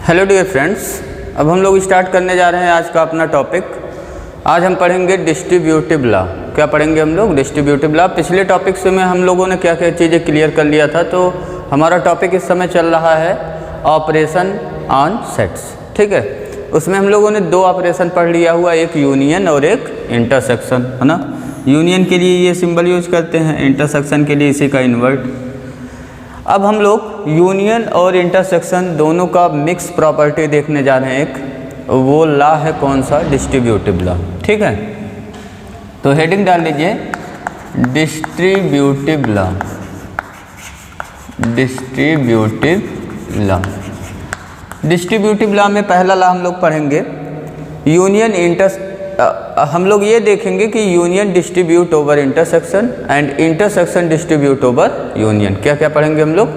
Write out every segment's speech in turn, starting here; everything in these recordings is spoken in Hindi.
हेलो डियर फ्रेंड्स, अब हम लोग स्टार्ट करने जा रहे हैं आज का अपना टॉपिक। आज हम पढ़ेंगे डिस्ट्रीब्यूटिव लॉ। क्या पढ़ेंगे हम लोग? Distributive law. पिछले टॉपिक्स में हम लोगों ने क्या क्या चीज़ें क्लियर कर लिया था, तो हमारा टॉपिक इस समय चल रहा है ऑपरेशन ऑन सेट्स। ठीक है, उसमें हम लोगों ने दो ऑपरेशन पढ़ लिया हुआ, एक यूनियन और एक इंटरसेक्शन, है ना। यूनियन के लिए ये सिंबल यूज करते हैं, इंटरसेक्शन के लिए इसी का इन्वर्ट। अब हम लोग यूनियन और इंटरसेक्शन दोनों का मिक्स प्रॉपर्टी देखने जा रहे हैं। एक वो लॉ है कौन सा? Distributive law. ठीक है, तो हेडिंग डाल लीजिए distributive law. Distributive law. Distributive law में पहला लॉ हम लोग पढ़ेंगे यूनियन हम लोग ये देखेंगे कि union distribute over intersection and intersection distribute over union. क्या क्या पढ़ेंगे हम लोग?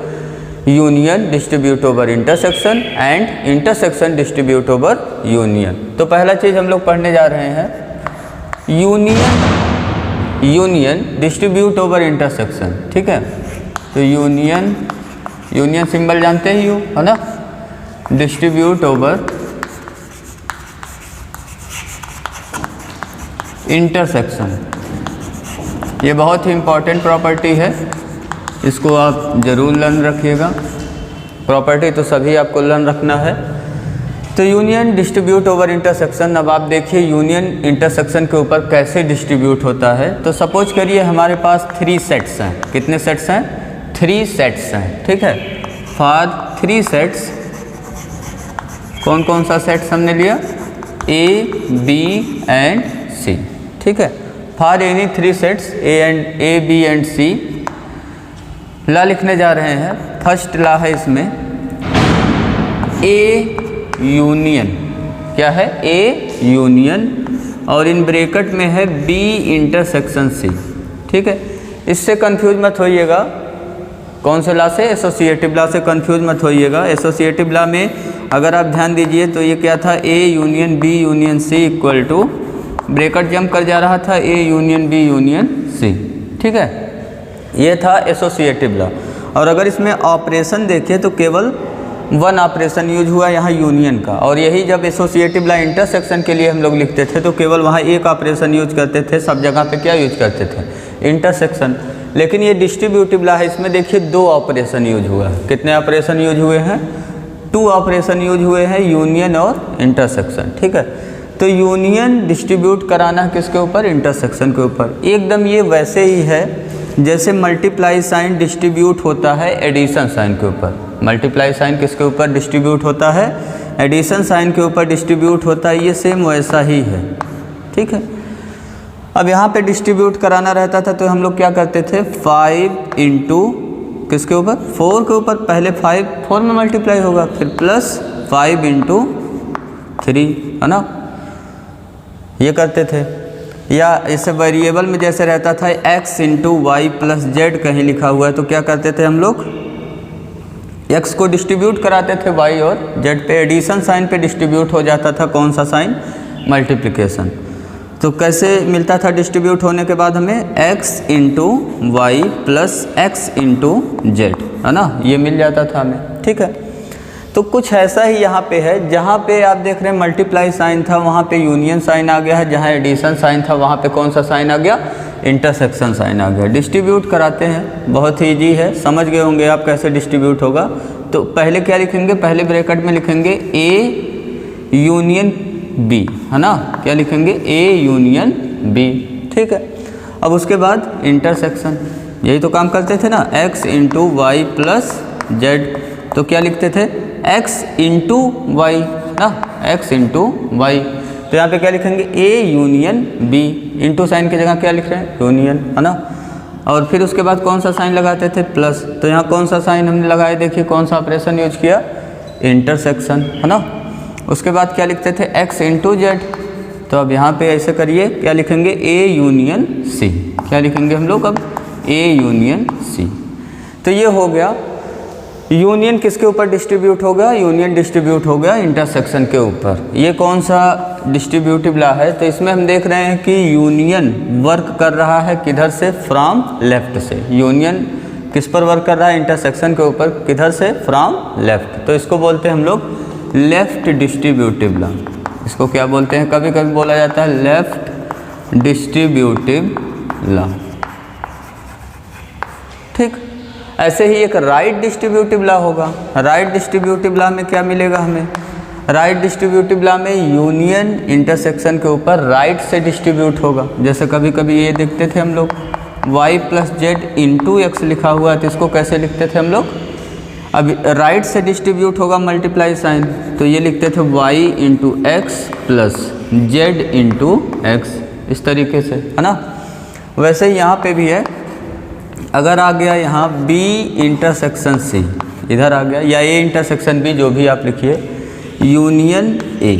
Union distribute over intersection and intersection distribute over union. तो पहला चीज़ हम लोग पढ़ने जा रहे हैं यूनियन डिस्ट्रीब्यूट ओवर इंटरसेक्शन। ठीक है, तो यूनियन सिंबल जानते ही हो, है ना। डिस्ट्रीब्यूट ओवर इंटरसेक्शन, ये बहुत ही इम्पॉर्टेंट प्रॉपर्टी है, इसको आप ज़रूर लर्न रखिएगा। प्रॉपर्टी तो सभी आपको लर्न रखना है। तो यूनियन डिस्ट्रीब्यूट ओवर इंटरसेक्शन। अब आप देखिए यूनियन इंटरसेक्शन के ऊपर कैसे डिस्ट्रीब्यूट होता है। तो सपोज करिए हमारे पास 3 सेट्स हैं। कितने सेट्स हैं? 3 सेट्स हैं। ठीक है, फॉर 3 सेट्स, कौन कौन सा सेट्स हमने लिया? A, B and C। ठीक है, for any 3 sets A, B and C law लिखने जा रहे हैं। फर्स्ट लॉ है इसमें A यूनियन। क्या है? A यूनियन, और इन ब्रैकेट में है B इंटरसेक्शन C। ठीक है, इससे कंफ्यूज मत होइएगा। कौन से लॉ से? एसोसिएटिव लॉ से कंफ्यूज मत होइएगा। एसोसिएटिव लॉ में अगर आप ध्यान दीजिए तो ये क्या था? A union B union C equal to, bracket jump कर जा रहा था, A union B union C। ठीक है, ये था एसोसिएटिव लॉ। और अगर इसमें ऑपरेशन देखें तो केवल 1 ऑपरेशन यूज हुआ यहाँ यूनियन का, और यही जब एसोसिएटिव लॉ इंटरसेक्शन के लिए हम लोग लिखते थे तो केवल वहाँ 1 ऑपरेशन यूज करते थे। सब जगह पे क्या यूज करते थे? इंटरसेक्शन। लेकिन ये डिस्ट्रीब्यूटिव लॉ है, इसमें देखिए 2 ऑपरेशन यूज हुआ है। कितने ऑपरेशन यूज हुए हैं? 2 ऑपरेशन यूज हुए हैं, यूनियन और इंटरसेक्शन। ठीक है, तो यूनियन डिस्ट्रीब्यूट कराना किसके ऊपर? इंटरसेक्शन के ऊपर। एकदम ये वैसे ही है जैसे मल्टीप्लाई साइन डिस्ट्रीब्यूट होता है एडिशन साइन के ऊपर। मल्टीप्लाई साइन किसके ऊपर डिस्ट्रीब्यूट होता है? एडिशन साइन के ऊपर डिस्ट्रीब्यूट होता है। ये सेम वैसा ही है। ठीक है, अब यहाँ पे डिस्ट्रीब्यूट कराना रहता था तो हम लोग क्या करते थे? 5 इंटू किसके ऊपर? 4 के ऊपर। पहले 4 में मल्टीप्लाई होगा, फिर प्लस 5 इंटू 3, है ना, ये करते थे। या इसे वेरिएबल में जैसे रहता था x into y plus z कहीं लिखा हुआ है, तो क्या करते थे हम लोग? x को डिस्ट्रीब्यूट कराते थे y और z पे। एडिशन साइन पे डिस्ट्रीब्यूट हो जाता था कौन सा साइन? मल्टीप्लिकेशन। तो कैसे मिलता था डिस्ट्रीब्यूट होने के बाद हमें? x into y plus x into z, है ना, ये मिल जाता था हमें। ठीक है, तो कुछ ऐसा ही यहाँ पे है। जहाँ पे आप देख रहे हैं मल्टीप्लाई साइन था वहाँ पे यूनियन साइन आ गया है, जहाँ एडिशन साइन था वहाँ पे कौन सा साइन आ गया? इंटरसेक्शन साइन आ गया। डिस्ट्रीब्यूट कराते हैं, बहुत ही ईजी है, समझ गए होंगे आप कैसे डिस्ट्रीब्यूट होगा। तो पहले क्या लिखेंगे? पहले ब्रैकेट में लिखेंगे A यूनियन B, है ना। क्या लिखेंगे? A union B। ठीक है, अब उसके बाद इंटरसेक्शन, यही तो काम करते थे ना, x into y plus z. तो क्या लिखते थे? x इंटू वाई ना, x इंटू वाई। तो यहाँ पे क्या लिखेंगे? A union B। Into sign की जगह क्या लिख रहे हैं? यूनियन, है ना। और फिर उसके बाद कौन सा साइन लगाते थे? प्लस। तो यहाँ कौन सा साइन हमने लगाया? देखिए कौन सा ऑपरेशन यूज किया? इंटरसेक्शन, है ना। उसके बाद क्या लिखते थे? x into Z. तो अब यहाँ पे ऐसे करिए, क्या लिखेंगे? A union C। क्या लिखेंगे हम लोग अब? A union C। तो ये हो गया। यूनियन किसके ऊपर डिस्ट्रीब्यूट होगा? यूनियन डिस्ट्रीब्यूट हो गया इंटरसेक्शन के ऊपर। ये कौन सा डिस्ट्रीब्यूटिव लॉ है? तो इसमें हम देख रहे हैं कि यूनियन वर्क कर रहा है किधर से? फ्रॉम लेफ्ट से। यूनियन किस पर वर्क कर रहा है? इंटरसेक्शन के ऊपर। किधर से? From left. तो इसको बोलते हैं हम लोग लेफ्ट डिस्ट्रीब्यूटिव लॉ। इसको क्या बोलते हैं, कभी कभी बोला जाता है लेफ्ट डिस्ट्रीब्यूटिव लॉ। ठीक, ऐसे ही एक राइट डिस्ट्रीब्यूटिव लॉ होगा। राइट डिस्ट्रीब्यूटिव लॉ में क्या मिलेगा हमें, राइट डिस्ट्रीब्यूटिव लॉ में यूनियन इंटरसेक्शन के ऊपर राइट से डिस्ट्रीब्यूट होगा। जैसे कभी कभी ये देखते थे हम लोग y plus Z into x लिखा हुआ है, तो इसको कैसे लिखते थे हम लोग, अब राइट से डिस्ट्रीब्यूट होगा मल्टीप्लाई साइन, तो ये लिखते थे y into x plus Z into x, इस तरीके से, है ना। वैसे ही यहाँ पे भी है, अगर आ गया यहाँ b इंटरसेक्शन c इधर आ गया, या a इंटरसेक्शन b, जो भी आप लिखिए, यूनियन a,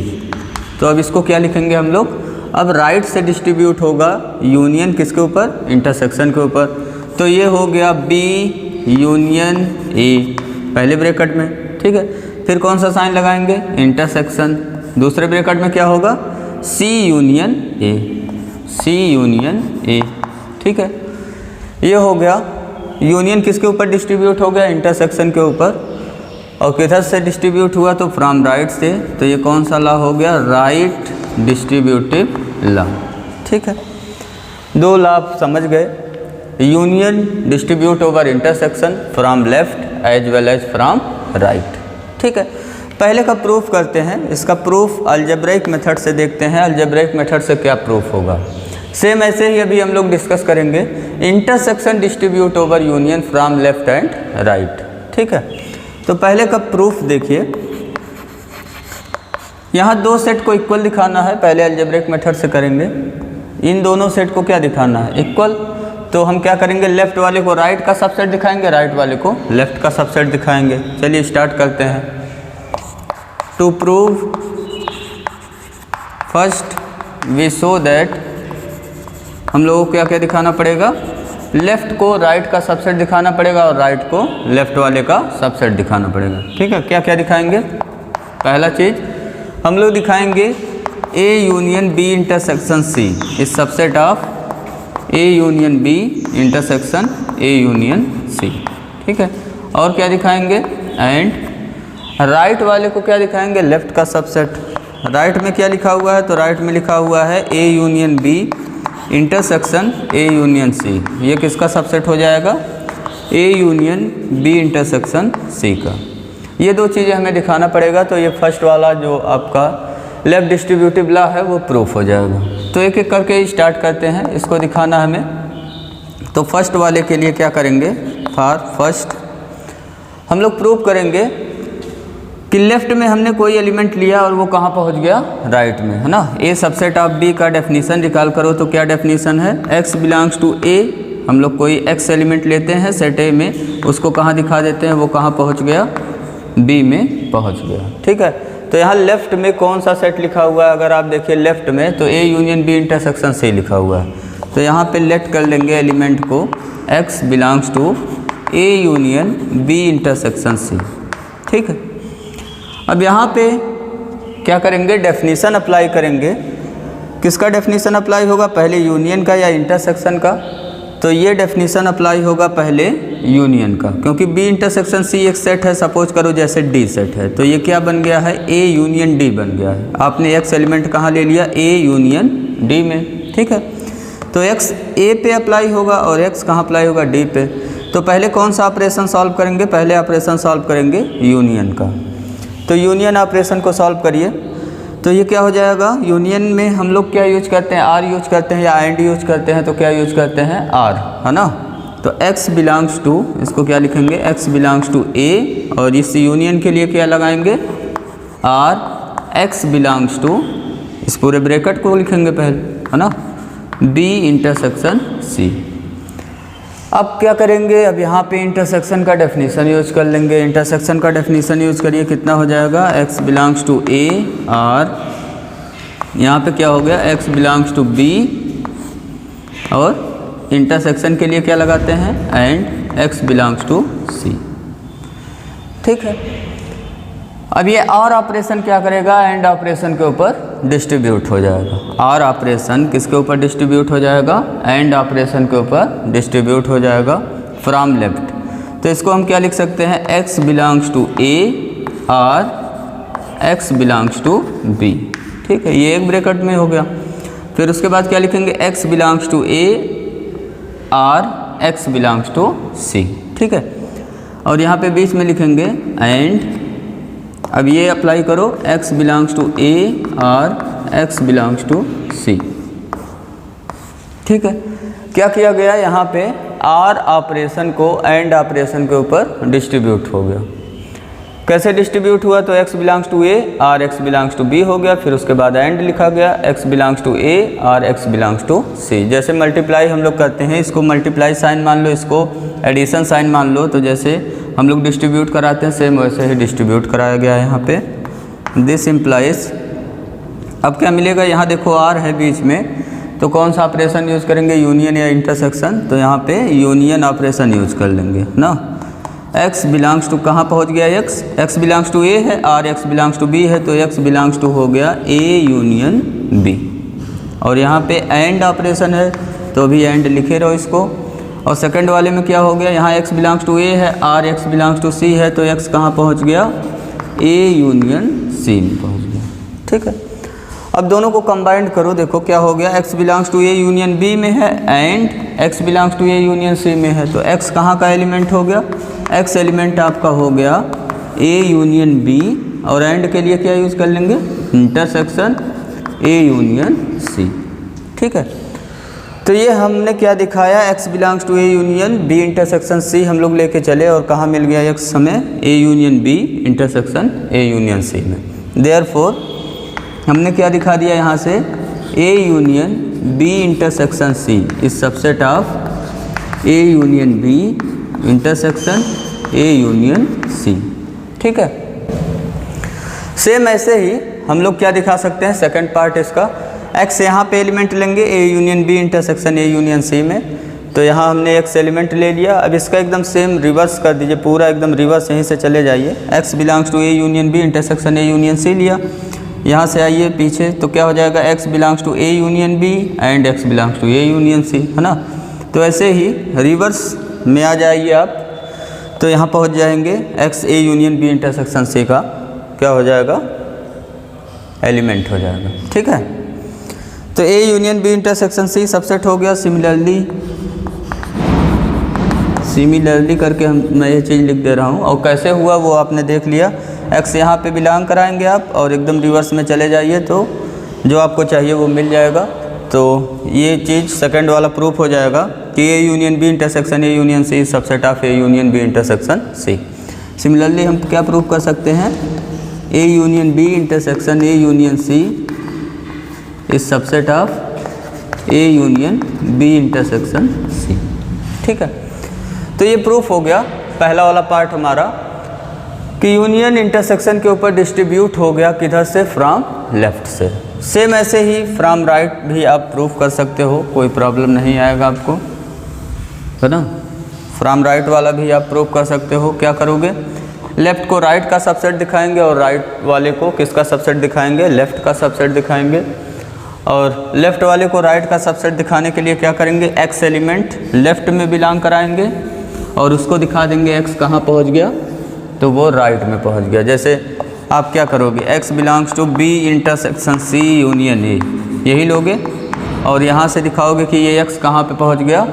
तो अब इसको क्या लिखेंगे हम लोग, अब राइट से डिस्ट्रीब्यूट होगा यूनियन किसके ऊपर, इंटरसेक्शन के ऊपर, तो ये हो गया b यूनियन a पहले ब्रैकेट में, ठीक है। फिर कौन सा साइन लगाएंगे, इंटरसेक्शन, दूसरे ब्रैकेट में क्या होगा, c union a, c union a, ठीक है। ये हो गया यूनियन किसके ऊपर डिस्ट्रीब्यूट हो गया, इंटरसेक्शन के ऊपर, और किधर से डिस्ट्रीब्यूट हुआ, तो फ्रॉम राइट से, तो ये कौन सा लॉ हो गया, राइट डिस्ट्रीब्यूटिव लॉ, ठीक है। दो लॉ आप समझ गए, union distribute over intersection from left as well as from right, ठीक है। पहले का प्रूफ करते हैं, इसका प्रूफ अलजेब्रिक मेथड से देखते हैं, अलजेब्रिक मेथड से क्या प्रूफ होगा। सेम ऐसे ही अभी हम लोग डिस्कस करेंगे intersection distribute over union from left and right, ठीक है। तो पहले का प्रूफ देखिए, यहाँ दो सेट को इक्वल दिखाना है, पहले अलजेब्रिक मेथड से करेंगे। इन दोनों सेट को क्या दिखाना है, इक्वल, तो हम क्या करेंगे, लेफ्ट वाले को राइट का सबसेट दिखाएंगे, राइट वाले को लेफ्ट का सबसेट दिखाएंगे। चलिए स्टार्ट करते हैं। To prove first we show that, हम लोगों को क्या क्या दिखाना पड़ेगा, लेफ्ट को राइट का सबसेट दिखाना पड़ेगा और राइट को लेफ्ट वाले का सबसेट दिखाना पड़ेगा, ठीक है। क्या क्या दिखाएंगे, पहला चीज़ हम लोग दिखाएंगे A union B intersection C इस subset of A union B intersection A union C, ठीक है। और क्या दिखाएंगे, एंड राइट वाले को क्या दिखाएंगे, लेफ्ट का सबसेट। राइट में क्या लिखा हुआ है, तो राइट में लिखा हुआ है A union B intersection A union C, ये किसका सबसेट हो जाएगा, A union B intersection C का। ये दो चीज़ें हमें दिखाना पड़ेगा, तो ये फर्स्ट वाला जो आपका लेफ्ट डिस्ट्रीब्यूटिव लॉ है वो प्रूफ हो जाएगा। तो एक एक करके स्टार्ट करते हैं, इसको दिखाना हमें। तो फर्स्ट वाले के लिए क्या करेंगे, फॉर फर्स्ट हम लोग प्रूफ करेंगे कि लेफ्ट में हमने कोई एलिमेंट लिया और वो कहाँ पहुँच गया, राइट में, है ना। ए सबसेट ऑफ बी का डेफिनेशन निकाल करो, तो क्या डेफिनेशन है, एक्स बिलोंग्स टू ए, हम लोग कोई एक्स एलिमेंट लेते हैं सेट ए में, उसको कहाँ दिखा देते हैं, वो कहाँ पहुँच गया, बी में पहुंच गया, ठीक है। तो यहाँ लेफ्ट में कौन सा सेट लिखा हुआ है, अगर आप देखिए लेफ्ट में, तो ए यूनियन बी इंटरसेक्शन सी लिखा हुआ है। तो यहाँ पे लेट कर लेंगे एलिमेंट को, x belongs to A union B intersection सी, ठीक है। अब यहाँ पे क्या करेंगे, डेफिनेशन अप्लाई करेंगे। किसका डेफिनेशन अप्लाई होगा, पहले यूनियन का या इंटरसेक्शन का, तो ये डेफिनेशन अप्लाई होगा पहले यूनियन का, क्योंकि बी इंटरसेक्शन सी एक सेट है, सपोज करो जैसे डी सेट है, तो ये क्या बन गया है, ए यूनियन डी बन गया है। आपने एक्स एलिमेंट कहाँ ले लिया, ए यूनियन डी में, ठीक है। तो एक्स ए पे अप्लाई होगा और एक्स कहाँ अप्लाई होगा, डी पे। तो पहले कौन सा ऑपरेशन सॉल्व करेंगे, पहले ऑपरेशन सॉल्व करेंगे यूनियन का। तो यूनियन ऑपरेशन को सॉल्व करिए, तो ये क्या हो जाएगा, यूनियन में हम लोग क्या यूज करते हैं, आर यूज करते हैं या एंड यूज करते हैं, तो क्या यूज करते हैं, आर, है ना। तो x बिलोंग्स टू, इसको क्या लिखेंगे, x बिलोंग्स टू ए, और इस यूनियन के लिए क्या लगाएंगे, r, x बिलोंग्स टू, इस पूरे ब्रैकेट को लिखेंगे पहले, है ना, b इंटरसेक्शन c। अब क्या करेंगे, अब यहाँ पे इंटरसेक्शन का डेफिनेशन यूज कर लेंगे। इंटरसेक्शन का डेफिनेशन यूज करिए, कितना हो जाएगा, x बिलोंग्स टू a, और यहाँ पे क्या हो गया, x बिलोंग्स टू b, और इंटरसेक्शन के लिए क्या लगाते हैं, and x belongs to c, ठीक है। अब ये और ऑपरेशन क्या करेगा, एंड ऑपरेशन के ऊपर डिस्ट्रीब्यूट हो जाएगा। और ऑपरेशन किसके ऊपर डिस्ट्रीब्यूट हो जाएगा, एंड ऑपरेशन के ऊपर डिस्ट्रीब्यूट हो जाएगा फ्रॉम लेफ्ट। तो इसको हम क्या लिख सकते हैं, x बिलोंग्स टू a, और x बिलोंग्स टू b। ठीक है, ये एक ब्रैकेट में हो गया। फिर उसके बाद क्या लिखेंगे, x बिलोंग्स टू a और x बिलोंग्स टू c। ठीक है, और यहाँ पे बीच में लिखेंगे एंड, अब ये अप्लाई करो, x बिलोंग्स टू a और x बिलोंग्स टू c। ठीक है, क्या किया गया यहाँ पे, आर ऑपरेशन को एंड ऑपरेशन के ऊपर डिस्ट्रीब्यूट हो गया। कैसे डिस्ट्रीब्यूट हुआ, तो x बिलोंग्स टू a और x बिलोंग्स टू b हो गया। फिर उसके बाद एंड लिखा गया, x बिलोंग्स टू a और x बिलोंग्स टू c। जैसे मल्टीप्लाई हम लोग करते हैं, इसको मल्टीप्लाई साइन मान लो, इसको एडिशन साइन मान लो, तो जैसे हम लोग डिस्ट्रीब्यूट कराते हैं सेम वैसे ही डिस्ट्रीब्यूट कराया गया है यहाँ पे। दिस इम्प्लाइज, अब क्या मिलेगा, यहाँ देखो r है बीच में, तो कौन सा ऑपरेशन यूज़ करेंगे, यूनियन या इंटरसेक्शन, तो यहाँ पे यूनियन ऑपरेशन यूज कर लेंगे ना। x बिलोंग्स टू कहाँ पहुँच गया, x बिलोंग्स टू a है और x बिलोंग्स टू b है, तो x बिलोंग्स टू हो गया a यूनियन b। और यहाँ पे एंड ऑपरेशन है, तो अभी एंड लिखे रहो इसको। और सेकंड वाले में क्या हो गया, यहाँ x बिलोंग्स टू a है और x बिलोंग्स टू c है, तो x कहाँ पहुँच गया, a यूनियन c में पहुँच गया। ठीक है, अब दोनों को कंबाइंड करो, देखो क्या हो गया, x belongs to a union b में है and x belongs to a union c में है, तो x कहाँ का एलिमेंट हो गया, x एलिमेंट आपका हो गया a यूनियन b, और एंड के लिए क्या यूज़ कर लेंगे, इंटरसेक्शन a यूनियन c। ठीक है, तो ये हमने क्या दिखाया, x belongs to a union b intersection c हम लोग लेके चले, और कहाँ मिल गया x हमें, a union b intersection a union c में। देयरफॉर हमने क्या दिखा दिया यहाँ से, a union b intersection c is subset of a union b intersection a union c। ठीक है, सेम ऐसे ही हम लोग क्या दिखा सकते हैं, सेकंड पार्ट इसका, x यहाँ पे एलिमेंट लेंगे a union b intersection a union c में, तो यहाँ हमने x एलिमेंट ले लिया। अब इसका एकदम सेम रिवर्स कर दीजिए, पूरा एकदम रिवर्स यहीं से चले जाइए, x belongs to a union b intersection a union c लिया, यहाँ से आइए पीछे, तो क्या हो जाएगा, x belongs to a union b and x belongs to a union c, है ना। तो ऐसे ही रिवर्स में आ जाइए आप, तो यहाँ पहुँच जाएंगे, x a union b intersection c का क्या हो जाएगा, एलिमेंट हो जाएगा। ठीक है, तो a union b intersection c subset हो गया। सिमिलरली करके मैं ये चीज़ लिख दे रहा हूँ, और कैसे हुआ वो आपने देख लिया। x यहाँ पे बिलोंग कराएंगे आप, और एकदम रिवर्स में चले जाइए, तो जो आपको चाहिए वो मिल जाएगा। तो ये चीज़ सेकंड वाला प्रूफ हो जाएगा कि a union b intersection a union c subset of a union b intersection c। Similarly हम क्या प्रूफ कर सकते हैं, a union b intersection a union c is subset of a union b intersection c। ठीक है, तो ये प्रूफ हो गया पहला वाला पार्ट हमारा, कि यूनियन इंटरसेक्शन के ऊपर डिस्ट्रीब्यूट हो गया, किधर से, फ्रॉम लेफ्ट से। सेम ऐसे ही फ्रॉम राइट भी आप प्रूफ कर सकते हो, कोई प्रॉब्लम नहीं आएगा आपको, है ना। फ्रॉम राइट वाला भी आप प्रूफ कर सकते हो। क्या करोगे, लेफ़्ट को राइट का सबसेट दिखाएंगे, और राइट वाले को किसका सबसेट दिखाएंगे, लेफ़्ट का सबसेट दिखाएंगे। और लेफ़्ट वाले को राइट का सबसेट दिखाने के लिए क्या करेंगे, x एलिमेंट लेफ़्ट में बिलोंग कराएंगे, और उसको दिखा देंगे x कहाँ पहुँच गया, तो वो राइट में पहुँच गया। जैसे आप क्या करोगे, x belongs to b intersection c union a, यही लोगे, और यहाँ से दिखाओगे कि ये x कहाँ पे पहुँच गया,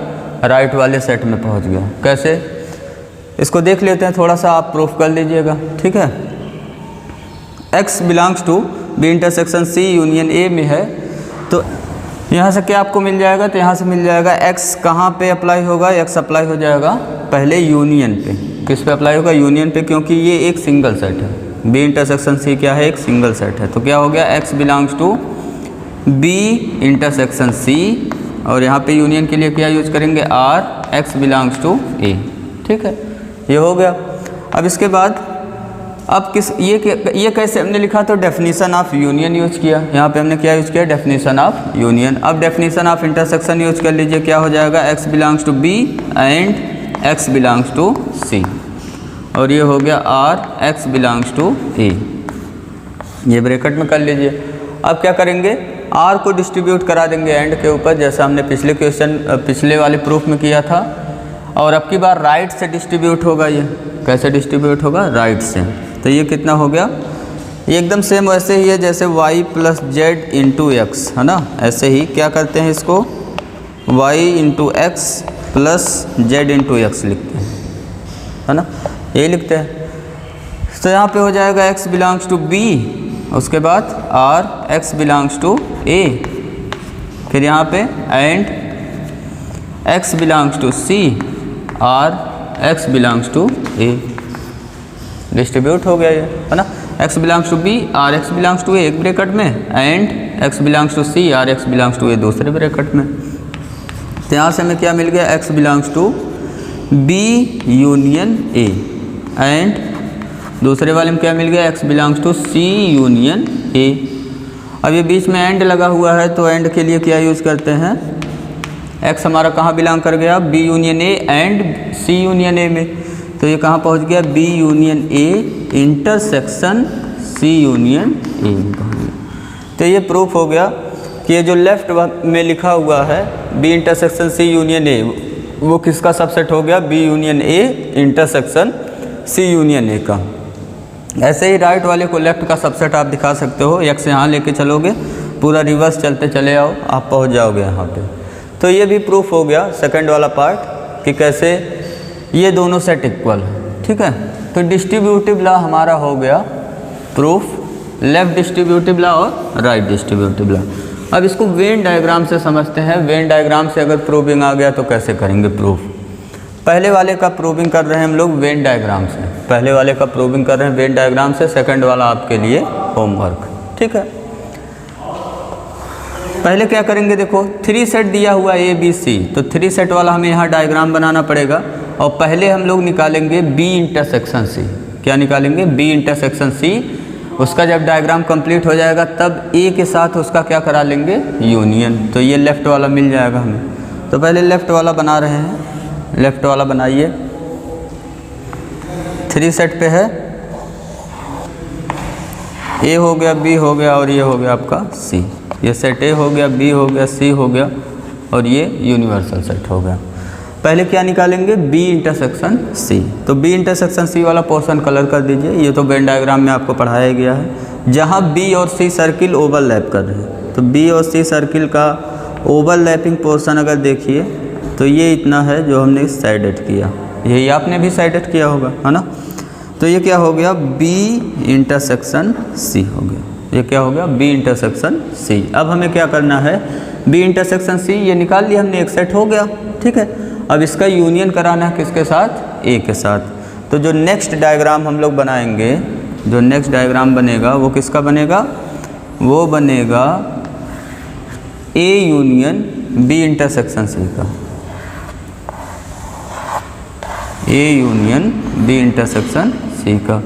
राइट वाले सेट में पहुँच गया। कैसे, इसको देख लेते हैं, थोड़ा सा आप प्रूफ कर लीजिएगा। ठीक है, x belongs to b intersection c union a में है, तो यहाँ से क्या आपको मिल जाएगा, तो यहाँ से मिल जाएगा x कहाँ पे अप्लाई होगा, x अप्लाई हो जाएगा पहले यूनियन पे। किस पे अप्लाई होगा, यूनियन पे, क्योंकि ये एक सिंगल सेट है। b इंटरसेक्शन c क्या है, एक सिंगल सेट है, तो क्या हो गया, x belongs to b intersection c, और यहाँ पे यूनियन के लिए क्या यूज करेंगे, r, x belongs to a। ठीक है, ये हो गया। अब इसके बाद अब ये कैसे हमने लिखा, तो डेफिनेशन ऑफ यूनियन यूज़ किया। यहाँ पे हमने क्या यूज़ किया, डेफिनेशन ऑफ यूनियन। अब डेफिनेशन ऑफ इंटरसेक्शन यूज़ कर लीजिए, क्या हो जाएगा, x belongs to b and x belongs to c, और ये हो गया r, x belongs to a, ये ब्रैकेट में कर लीजिए। अब क्या करेंगे, r को डिस्ट्रीब्यूट करा देंगे एंड के ऊपर, जैसा हमने पिछले वाले प्रूफ में किया था, और अब की बार राइट से डिस्ट्रीब्यूट होगा। ये कैसे डिस्ट्रीब्यूट होगा, राइट से। तो ये कितना हो गया, ये एकदम सेम वैसे ही है जैसे y plus Z into x, है ना। ऐसे ही क्या करते हैं इसको, y into x plus Z into x लिखते हैं, है ना, यही लिखते हैं। तो यहाँ पे हो जाएगा x बिलोंग्स टू b, उसके बाद r x belongs to a, फिर यहाँ पे and x belongs to c r x belongs to a। Distribute हो गया ये, है ना। x belongs to b r x belongs to a एक ब्रैकेट में, and x belongs to c r x belongs to a दूसरे ब्रैकेट में। तो यहाँ से हमें क्या मिल गया, x belongs to b union a, and दूसरे वाले में क्या मिल गया, x belongs to c union a। अब ये बीच में एंड लगा हुआ है तो एंड के लिए क्या यूज़ करते हैं, x हमारा कहाँ बिलोंग कर गया, b union a and c union a में। तो ये कहाँ पहुँच गया, b union a intersection c union a। तो ये प्रूफ हो गया कि ये जो लेफ्ट में लिखा हुआ है b intersection c union a, वो किसका सबसेट हो गया, b union a intersection c union a का। ऐसे ही राइट वाले को लेफ्ट का सबसेट आप दिखा सकते हो, x यहाँ लेके चलोगे, पूरा रिवर्स चलते चले आओ, आप पहुँच जाओगे यहाँ पे। तो ये भी प्रूफ हो गया सेकंड वाला पार्ट कि कैसे ये दोनों सेट इक्वल है, ठीक है। तो डिस्ट्रीब्यूटिव लॉ हमारा हो गया प्रूफ, लेफ्ट डिस्ट्रीब्यूटिव लॉ और राइट डिस्ट्रीब्यूटिव लॉ। अब इसको वेन डायग्राम से समझते हैं। वेन डायग्राम से अगर प्रूविंग आ गया तो कैसे करेंगे प्रूफ। पहले वाले का प्रूविंग कर रहे हैं हम लोग वेन डायग्राम से, पहले वाले का प्रूविंग कर रहे हैं वेन डायग्राम से, सेकंड वाला आपके लिए होमवर्क, ठीक है। पहले क्या करेंगे, देखो 3 सेट दिया हुआ ए बी सी, तो 3 सेट वाला हमें यहाँ डायग्राम बनाना पड़ेगा। और पहले हम लोग निकालेंगे बी इंटरसेक्शन सी। क्या निकालेंगे, बी इंटरसेक्शन सी। उसका जब डायग्राम कंप्लीट हो जाएगा तब ए के साथ उसका क्या करा लेंगे, यूनियन। तो ये लेफ़्ट वाला मिल जाएगा हमें। तो पहले लेफ़्ट वाला बना रहे हैं, लेफ़्ट वाला बनाइए। 3 सेट पे है, ए हो गया, बी हो गया और ये हो गया आपका सी। ये सेट ए हो गया, बी हो गया, सी हो गया और ये यूनिवर्सल सेट हो गया। पहले क्या निकालेंगे, बी इंटरसेक्शन सी। तो बी इंटरसेक्शन सी वाला पोर्शन कलर कर दीजिए। ये तो वेन डायग्राम में आपको पढ़ाया गया है। जहाँ बी और सी सर्किल ओवरलैप कर रहे हैं, तो बी और सी सर्किल का ओवरलैपिंग पोर्शन अगर देखिए तो ये इतना है जो हमने साइडेड किया, यही आपने भी साइडेड किया होगा, है ना। तो ये क्या हो गया, बी इंटरसेक्शन सी हो गया। ये क्या हो गया, बी इंटरसेक्शन सी। अब हमें क्या करना है, बी इंटरसेक्शन सी ये निकाल लिया हमने, एक सेट हो गया, ठीक है। अब इसका यूनियन कराना है किसके साथ, ए के साथ। तो जो नेक्स्ट डायग्राम हम लोग बनाएंगे, जो नेक्स्ट डायग्राम बनेगा वो किसका बनेगा, वो बनेगा ए यूनियन बी इंटरसेक्शन सी का, ए यूनियन बी इंटरसेक्शन सी का।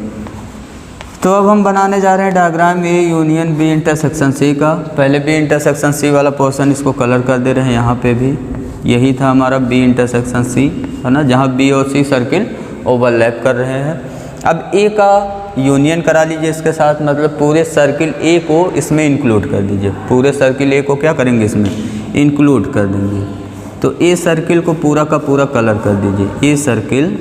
तो अब हम बनाने जा रहे हैं diagram A union B intersection सी का। पहले बी इंटरसेक्शन सी वाला पोर्शन इसको कलर कर दे रहे हैं, यहाँ पे भी यही था हमारा बी इंटरसेक्शन सी, है ना, जहाँ बी और सी सर्किल ओवरलैप कर रहे हैं। अब ए का यूनियन करा लीजिए इसके साथ, मतलब पूरे सर्किल ए को इसमें इंक्लूड कर दीजिए। पूरे सर्किल ए को क्या करेंगे, इसमें इंक्लूड कर देंगे। तो ए सर्किल को पूरा का पूरा कलर कर दीजिए, ए सर्किल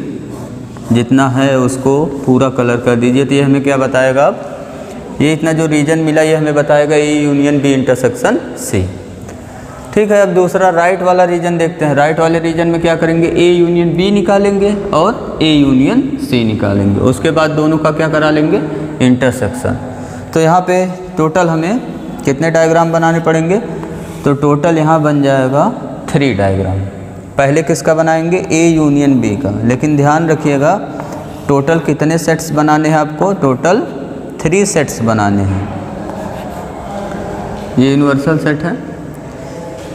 जितना है उसको पूरा कलर कर दीजिए। तो ये हमें क्या बताएगा, अब ये इतना जो रीजन मिला ये हमें बताएगा ए यूनियन बी इंटरसेक्शन सी, ठीक है। अब दूसरा राइट वाला रीजन देखते हैं। राइट वाले रीजन में क्या करेंगे, ए यूनियन बी निकालेंगे और ए यूनियन सी निकालेंगे। उसके बाद दोनों का क्या करा लेंगे, इंटरसेक्शन। तो यहाँ पे टोटल हमें कितने डायग्राम बनाने पड़ेंगे, तो टोटल यहाँ बन जाएगा 3 डायग्राम। पहले किसका बनाएंगे, ए यूनियन बी का। लेकिन ध्यान रखिएगा टोटल कितने सेट्स बनाने हैं आपको, टोटल 3 सेट्स बनाने हैं। ये यूनिवर्सल सेट है,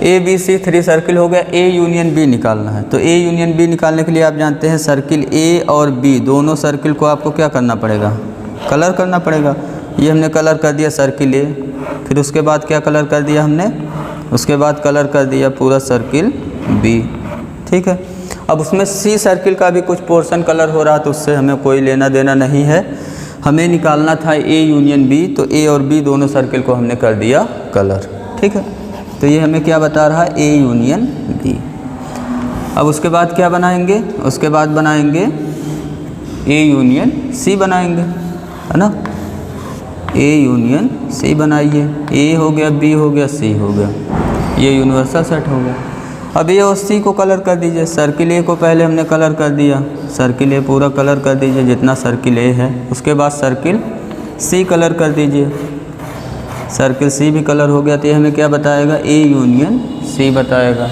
ए बी सी 3 सर्किल हो गया। ए यूनियन बी निकालना है, तो ए यूनियन बी निकालने के लिए आप जानते हैं सर्किल ए और बी दोनों सर्किल को आपको क्या करना पड़ेगा, कलर करना पड़ेगा। ये हमने कलर कर दिया सर्किल ए, फिर उसके बाद क्या कलर कर दिया हमने, उसके बाद कलर कर दिया पूरा सर्किल बी, ठीक है। अब उसमें सी सर्किल का भी कुछ पोर्शन कलर हो रहा, तो उससे हमें कोई लेना देना नहीं है। हमें निकालना था ए यूनियन बी, तो ए और बी दोनों सर्किल को हमने कर दिया कलर, ठीक है। तो ये हमें क्या बता रहा है, ए यूनियन बी। अब उसके बाद क्या बनाएंगे, उसके बाद बनाएंगे ए यूनियन सी बनाएंगे, है ना। ए यूनियन सी बनाइए। ए हो गया, बी हो गया, सी हो गया, ये यूनिवर्सल सेट हो गया। अब ए और सी को कलर कर दीजिए। सर्किल ए को पहले हमने कलर कर दिया, सर्किल ए पूरा कलर कर दीजिए जितना सर्किल ए है। उसके बाद सर्किल सी कलर कर दीजिए, सर्किल सी भी कलर हो गया। तो ये हमें क्या बताएगा, ए यूनियन सी बताएगा।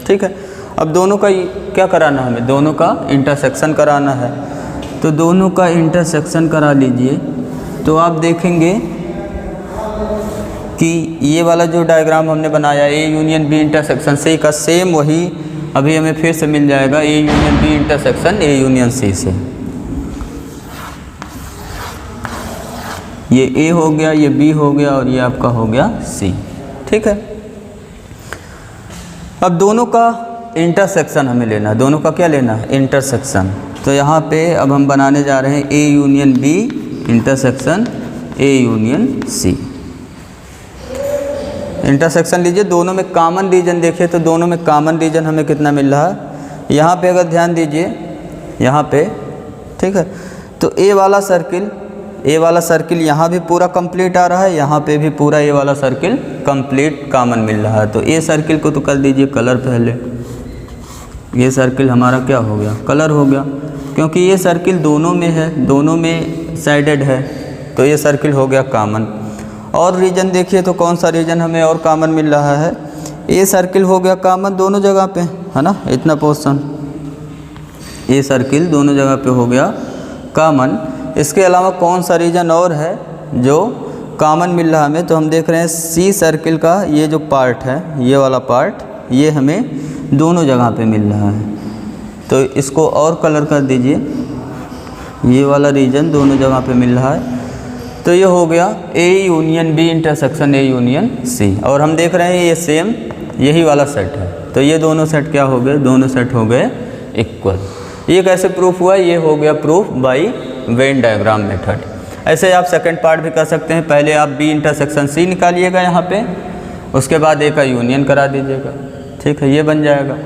ठीक है, अब दोनों का क्या कराना है, हमें दोनों का इंटरसेक्शन कराना है। तो दोनों का इंटरसेक्शन करा लीजिए। तो आप देखेंगे कि ये वाला जो डायग्राम हमने बनाया ए यूनियन बी इंटरसेक्शन सी का, सेम वही अभी हमें फिर से मिल जाएगा, a union B intersection A union c से। ये ए हो गया, ये बी हो गया और ये आपका हो गया सी। ठीक है, अब दोनों का इंटरसेक्शन हमें लेना है। दोनों का क्या लेना है, इंटरसेक्शन। तो यहाँ पे अब हम बनाने जा रहे हैं ए यूनियन बी इंटरसेक्शन ए यूनियन सी। इंटरसेक्शन लीजिए, दोनों में कॉमन रीजन देखिए। तो दोनों में कॉमन रीजन हमें कितना मिल रहा है, यहाँ पे अगर ध्यान दीजिए, यहाँ पे ठीक है। तो ए वाला सर्किल यहाँ भी पूरा कंप्लीट आ रहा है, यहाँ पे भी पूरा ए वाला सर्किल कंप्लीट कॉमन मिल रहा है। तो ए सर्किल को तो कर दीजिए कलर पहले। ये सर्किल हमारा क्या हो गया, कलर हो गया, क्योंकि ये सर्किल दोनों में है, दोनों में साइडेड है। तो ये सर्किल हो गया कॉमन। और रीजन देखिए, तो कौन सा रीजन हमें और कॉमन मिल रहा है, ए सर्किल हो गया कॉमन दोनों जगह पे, है ना, इतना पोर्शन ए सर्किल दोनों जगह पे हो गया कॉमन। इसके अलावा कौन सा रीजन और है जो कॉमन मिल रहा है हमें, तो हम देख रहे हैं सी सर्किल का ये जो पार्ट है, ये वाला पार्ट, ये हमें दोनों जगह पे मिल रहा है। तो इसको और कलर कर दीजिए, ये वाला रीजन दोनों जगह पे मिल रहा है। तो ये हो गया ए यूनियन बी इंटरसेक्शन ए यूनियन सी। और हम देख रहे हैं ये सेम यही वाला सेट है। तो ये दोनों सेट क्या हो गए, दोनों सेट हो गए इक्वल। ये कैसे प्रूफ हुआ, ये हो गया proof by Venn diagram method. ऐसे आप सेकंड पार्ट भी कर सकते हैं। पहले आप बी इंटरसेक्शन सी निकालिएगा यहाँ पे, उसके बाद ए का यूनियन करा दीजिएगा। ठीक है, ये बन जाएगा।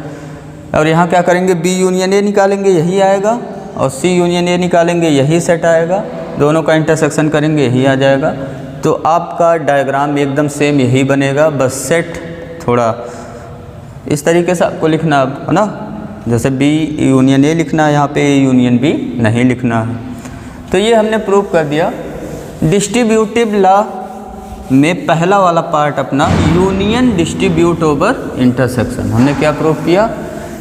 और यहाँ क्या करेंगे, बी यूनियन ए निकालेंगे, यही आएगा, और सी यूनियन ए निकालेंगे, यही सेट आएगा। दोनों का इंटरसेक्शन करेंगे, यही आ जाएगा। तो आपका डायग्राम एकदम सेम यही बनेगा, बस सेट थोड़ा इस तरीके से आपको लिखना है ना, जैसे बी यूनियन ए लिखना है, यहाँ पे ए यूनियन बी नहीं लिखना है। तो ये हमने प्रूव कर दिया। डिस्ट्रीब्यूटिव लॉ में पहला वाला पार्ट अपना यूनियन डिस्ट्रीब्यूट ओवर इंटरसेक्शन, हमने क्या प्रूव किया,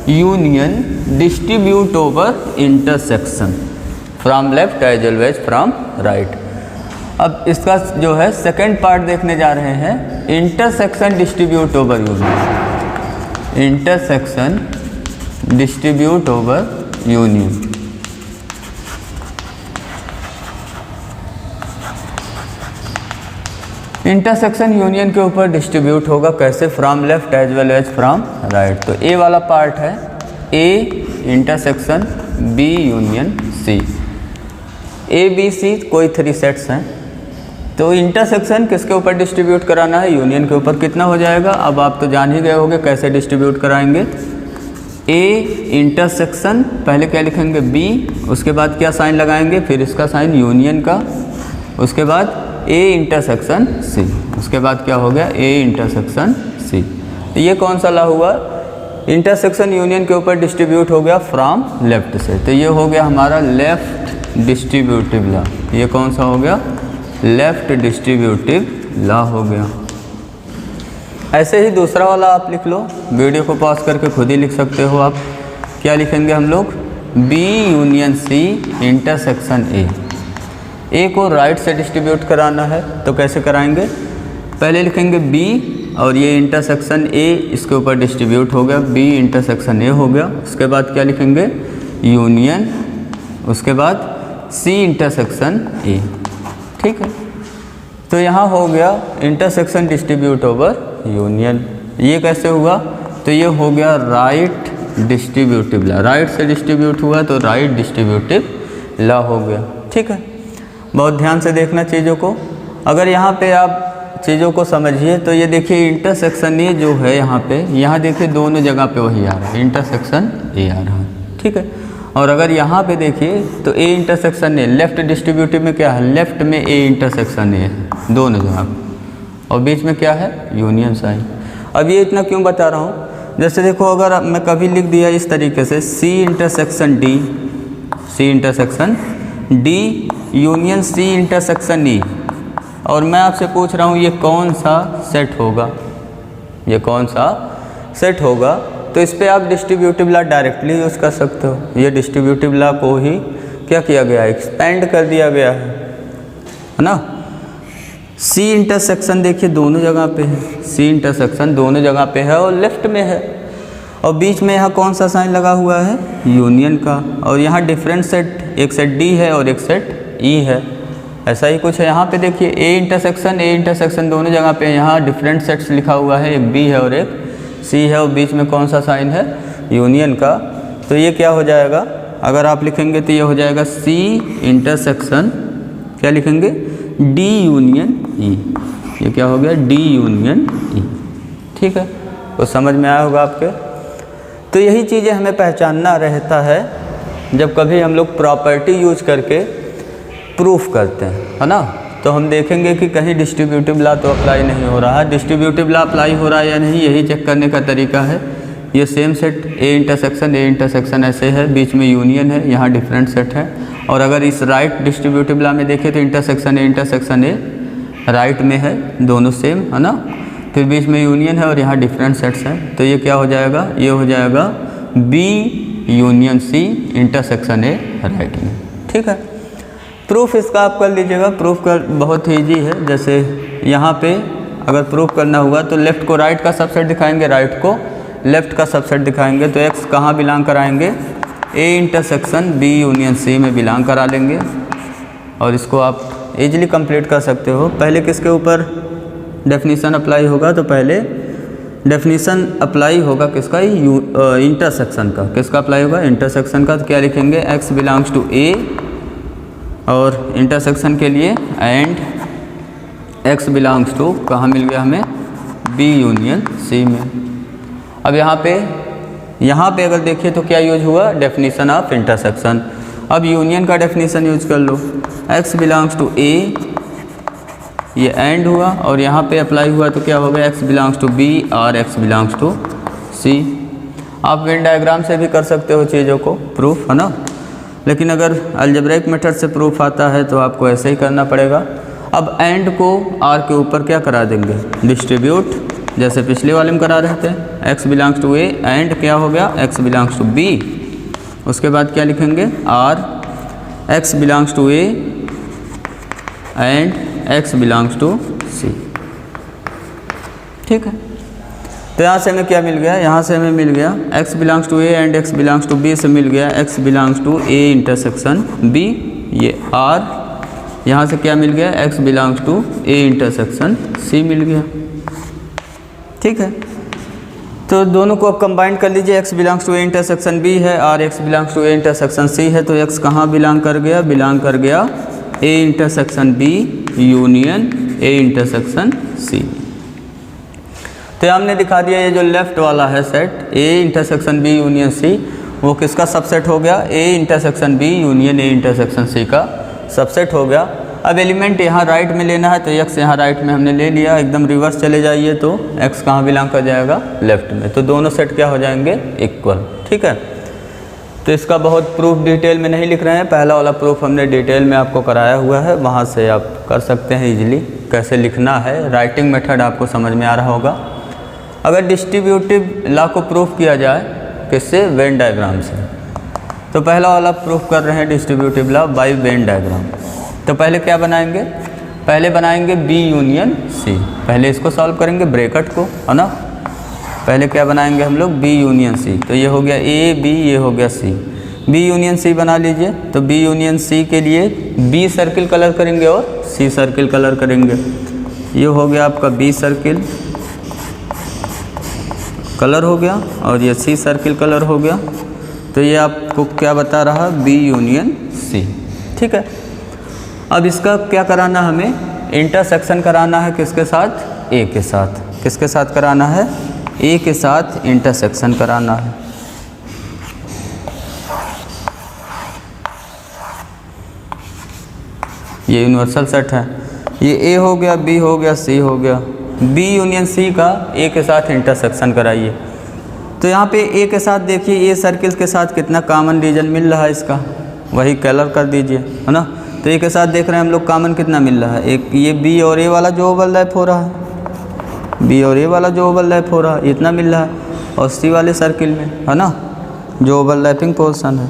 union distribute over intersection from left as well as from right. अब इसका जो है सेकंड पार्ट देखने जा रहे हैं, intersection distribute over union, intersection distribute over union. Intersection union के ऊपर डिस्ट्रीब्यूट होगा कैसे, from left as well as from right. तो ए वाला पार्ट है A intersection B union C. A B C कोई 3 सेट्स हैं। तो इंटरसेक्शन किसके ऊपर डिस्ट्रीब्यूट कराना है, यूनियन के ऊपर। कितना हो जाएगा, अब आप तो जान ही गए होंगे कैसे डिस्ट्रीब्यूट कराएंगे। ए इंटरसेक्शन पहले क्या लिखेंगे, बी, उसके बाद क्या साइन लगाएंगे, फिर इसका साइन यूनियन का, उसके बाद ए इंटरसेक्शन सी, उसके बाद क्या हो गया, ए इंटरसेक्शन सी। तो ये कौन सा लॉ हुआ, इंटरसेक्शन यूनियन के ऊपर डिस्ट्रीब्यूट हो गया फ्रॉम लेफ्ट से। तो ये हो गया हमारा लेफ्ट डिस्ट्रीब्यूटिव लॉ। ये कौन सा हो गया, लेफ्ट डिस्ट्रीब्यूटिव लॉ हो गया। ऐसे ही दूसरा वाला आप लिख लो, वीडियो को पॉज करके खुद ही लिख सकते हो आप। क्या लिखेंगे हम लोग, B union C intersection A. A को राइट से डिस्ट्रीब्यूट कराना है, तो कैसे कराएंगे, पहले लिखेंगे बी और ये इंटरसेक्शन ए इसके ऊपर डिस्ट्रीब्यूट हो गया, बी इंटरसेक्शन ए हो गया। उसके बाद क्या लिखेंगे, यूनियन, उसके बाद सी इंटरसेक्शन ए। ठीक है, तो यहाँ हो गया इंटरसेक्शन डिस्ट्रीब्यूट ओवर यूनियन। ये कैसे हुआ, तो ये हो गया राइट डिस्ट्रीब्यूटिव लॉ। राइट से डिस्ट्रीब्यूट हुआ तो राइट डिस्ट्रीब्यूटिव लॉ हो गया। ठीक है, बहुत ध्यान से देखना चीज़ों को। अगर यहाँ पे आप चीज़ों को समझिए तो ये देखिए इंटरसेक्शन ए जो है यहाँ पे, यहाँ देखिए दोनों जगह पे वही आ रहा है, इंटरसेक्शन ए आ रहा है। ठीक है, और अगर यहाँ पे देखिए तो A intersection A, left distributive में क्या है, लेफ्ट में ए इंटरसेक्शन ए है दोनों जगह, और बीच में क्या है, यूनियन साइन। अब ये इतना क्यों बता रहा हूँ, जैसे देखो अगर मैं कभी लिख दिया इस तरीके से C intersection D, C intersection D union सी इंटरसेक्शन ई, और मैं आपसे पूछ रहा हूँ ये कौन सा सेट होगा, ये कौन सा सेट होगा, तो इस पर आप डिस्ट्रीब्यूटिव लॉ डायरेक्टली यूज़ कर सकते हो। ये डिस्ट्रीब्यूटिव लॉ को ही क्या किया गया है, एक्सपेंड कर दिया गया है ना। सी इंटरसेक्शन देखिए दोनों जगह पे है, सी इंटरसेक्शन दोनों जगह पे है और लेफ्ट में है, और बीच में यहाँ कौन सा साइन लगा हुआ है, यूनियन का, और यहाँ डिफरेंट सेट, एक सेट डी है और एक सेट ई है। ऐसा ही कुछ है यहाँ पे देखिए ए इंटरसेक्शन दोनों जगह पे, यहाँ डिफरेंट सेट्स लिखा हुआ है, एक बी है और एक सी है, और बीच में कौन सा साइन है, यूनियन का। तो ये क्या हो जाएगा, अगर आप लिखेंगे तो ये हो जाएगा सी इंटरसेक्शन, क्या लिखेंगे, डी यूनियन ई, ये क्या हो गया, डी यूनियन ई। ठीक है, तो समझ में आया होगा आपके। तो यही चीज़ें हमें पहचानना रहता है जब कभी हम लोग प्रॉपर्टी यूज करके प्रूफ करते हैं, है ना। तो हम देखेंगे कि कहीं डिस्ट्रीब्यूटिव लॉ तो अप्लाई नहीं हो रहा है, डिस्ट्रीब्यूटिव लॉ अप्लाई हो रहा है या नहीं, यही चेक करने का तरीका है। ये सेम सेट ए इंटरसेक्शन ऐसे है, बीच में यूनियन है, यहाँ डिफरेंट सेट है, और अगर इस राइट डिस्ट्रीब्यूटिव लॉ में देखें तो इंटरसेक्शन ए राइट में है, दोनों सेम है ना, फिर बीच में यूनियन है और यहाँ डिफरेंट सेट्स हैं। तो ये क्या हो जाएगा, ये हो जाएगा B union C intersection A right में। ठीक है, प्रूफ इसका आप कर लीजिएगा, प्रूफ कर बहुत ही ईजी है। जैसे यहाँ पे अगर प्रूफ करना हुआ तो लेफ़्ट को राइट का सबसेट दिखाएंगे, राइट को लेफ़्ट का सबसेट दिखाएंगे, तो एक्स कहाँ बिलोंग कराएंगे, A intersection B union C में बिलोंग करा लेंगे, और इसको आप इजीली कंप्लीट कर सकते हो। पहले किसके ऊपर डेफिनीशन अप्लाई होगा, तो पहले डेफिनीशन अप्लाई होगा किसका, इंटरसेक्शन का। किसका अप्लाई होगा, इंटरसेक्शन का। तो क्या लिखेंगे, एक्स बिलोंग्स टू ए, और इंटरसेक्शन के लिए एंड एक्स बिलोंग्स टू, कहाँ मिल गया हमें, बी यूनियन सी में। अब यहाँ पे अगर देखिए तो क्या यूज हुआ, डेफिनीशन ऑफ इंटरसेक्शन। अब यूनियन का डेफिनीशन यूज कर लो, एक्स बिलोंग्स टू ए, ये एंड हुआ, और यहाँ पे अप्लाई हुआ तो क्या हो गया, एक्स बिलोंग्स टू बी और एक्स बिलोंग्स टू सी। आप वेन डायग्राम से भी कर सकते हो चीज़ों को प्रूफ, है ना, लेकिन अगर अलजेब्रिक मेथड से प्रूफ आता है तो आपको ऐसे ही करना पड़ेगा। अब एंड को आर के ऊपर क्या करा देंगे, डिस्ट्रीब्यूट, जैसे पिछले वाले में करा रहे थे, x belongs to A and क्या हो गया, एक्स बिलोंग्स टू बी। उसके बाद क्या लिखेंगे, or x belongs to A and x belongs to C. ठीक है, तो यहाँ से हमें क्या मिल गया, यहाँ से हमें मिल गया x belongs to A and x belongs to B से मिल गया x belongs to A intersection B, ये आर, यहाँ से क्या मिल गया, x belongs to A intersection C मिल गया। ठीक है, तो दोनों को अब कंबाइन कर लीजिए, x belongs to A intersection B है और x belongs to A intersection C है, तो एक्स कहाँ बिलोंग कर गया, बिलोंग कर गया A intersection B union A intersection C. तो हमने दिखा दिया ये जो लेफ्ट वाला है set A intersection B union C, वो किसका सबसेट हो गया, A intersection B union A intersection सी का सबसेट हो गया। अब एलिमेंट यहाँ राइट में लेना है, तो एक्स यहाँ राइट में हमने ले लिया, एकदम रिवर्स चले जाइए तो एक्स कहाँ बिलोंग कर जाएगा, लेफ्ट में, तो दोनों सेट क्या हो जाएंगे, इक्वल। ठीक है, तो इसका बहुत प्रूफ डिटेल में नहीं लिख रहे हैं, पहला वाला प्रूफ हमने डिटेल में आपको कराया हुआ है, वहाँ से आप कर सकते हैं इजीली कैसे लिखना है, राइटिंग मेथड आपको समझ में आ रहा होगा। अगर डिस्ट्रीब्यूटिव लॉ को प्रूफ किया जाए किससे, वेन डायग्राम से, तो पहला वाला प्रूफ कर रहे हैं distributive law by Venn diagram. तो पहले क्या बनाएंगे, पहले बनाएंगे बी यूनियन सी, पहले इसको सॉल्व करेंगे ब्रैकेट को, है ना, पहले क्या बनाएंगे हम लोग, बी यूनियन सी, तो ये हो गया ए बी, ये हो गया सी, बी यूनियन सी बना लीजिए। तो बी यूनियन सी के लिए बी सर्किल कलर करेंगे और सी सर्किल कलर करेंगे, ये हो गया आपका बी सर्किल कलर हो गया और ये सी सर्किल कलर हो गया। तो ये आपको क्या बता रहा, बी यूनियन सी। ठीक है, अब इसका क्या कराना, हमें इंटरसेक्शन कराना है किसके साथ, ए के साथ। किसके साथ कराना है, ए के साथ इंटरसेक्शन कराना है। ये यूनिवर्सल सेट है। ये ए हो गया, बी हो गया, सी हो गया। बी यूनियन सी का ए के साथ इंटरसेक्शन कराइए। तो यहाँ पे ए के साथ देखिए, ए सर्किल के साथ कितना कॉमन रीजन मिल रहा है इसका, वही कलर कर दीजिए, है ना। तो ए के साथ देख रहे हैं हम लोग कॉमन कितना मिल रहा है, एक ये बी और ए वाला जो ओवरलैप हो रहा है, बी और ए वाला जो ओवरलैप हो रहा है इतना मिल रहा है, और सी वाले सर्किल में, है ना, जो ओवरलैपिंग पोर्शन है।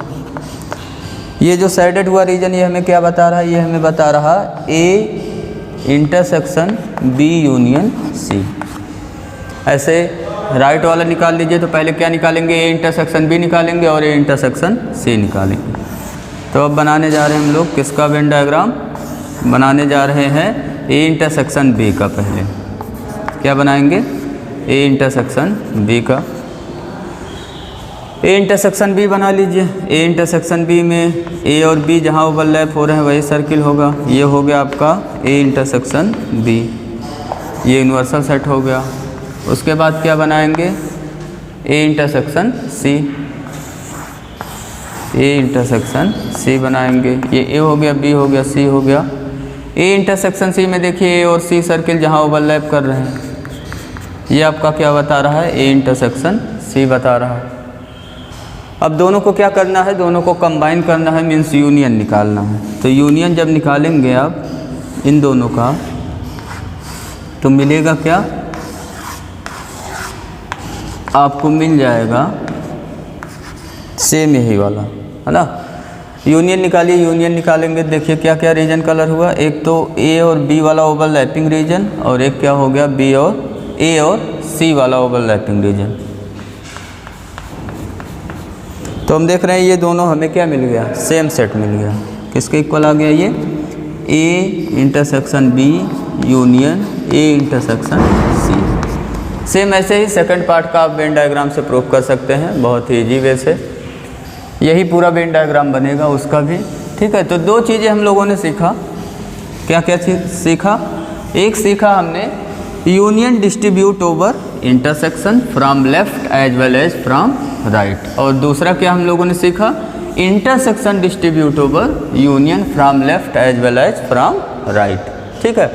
ये जो शेडेड हुआ रीजन ये हमें क्या बता रहा है, ये हमें बता रहा A intersection B union C. ऐसे राइट वाला निकाल लीजिए, तो पहले क्या निकालेंगे, ए इंटरसेक्शन बी निकालेंगे और ए इंटरसेक्शन सी निकालेंगे। तो अब बनाने जा रहे हैं हम लोग किसका वेन डायग्राम, बनाने जा रहे हैं ए इंटरसेक्शन बी का। पहले क्या बनाएंगे, ए इंटरसेक्शन बी का। ए इंटरसेक्शन बी बना लीजिए। ए इंटरसेक्शन बी में ए और बी जहाँ ओवरलैप हो रहे हैं वही सर्किल होगा। ये हो गया आपका ए इंटरसेक्शन बी, ये यूनिवर्सल सेट हो गया। उसके बाद क्या बनाएंगे, ए इंटरसेक्शन सी, ए इंटरसेक्शन सी बनाएंगे। ये ए हो गया, बी हो गया, सी हो गया। ए इंटरसेक्शन सी में देखिए ए और सी सर्किल जहाँ ओवरलैप कर रहे हैं, ये आपका क्या बता रहा है, ए इंटरसेक्शन सी बता रहा है। अब दोनों को क्या करना है, दोनों को कंबाइन करना है, मीन्स यूनियन निकालना है। तो यूनियन जब निकालेंगे आप इन दोनों का, तो मिलेगा क्या, आपको मिल जाएगा सेम यही वाला, है ना। यूनियन निकालिए, यूनियन निकालेंगे, देखिए क्या क्या रीजन कलर हुआ, एक तो ए और बी वाला ओवरलैपिंग रीजन, और एक क्या हो गया, बी और ए और सी वाला ओवरलैपिंग रीजन। तो हम देख रहे हैं ये दोनों हमें क्या मिल गया, सेम सेट मिल गया। किसके इक्वल आ गया, ये A intersection B union A intersection C. Same ऐसे ही सेकंड पार्ट का आप वेन डायग्राम से प्रूव कर सकते हैं, बहुत ही ईजी वे से। यही पूरा वेन डायग्राम बनेगा उसका भी, ठीक है। तो दो चीज़ें हम लोगों ने सीखा, क्या क्या सीखा, एक सीखा हमने union distribute over intersection from left as well as from right, और दूसरा क्या हम लोगों ने सीखा, intersection distribute over union from left as well as from right, ठीक है।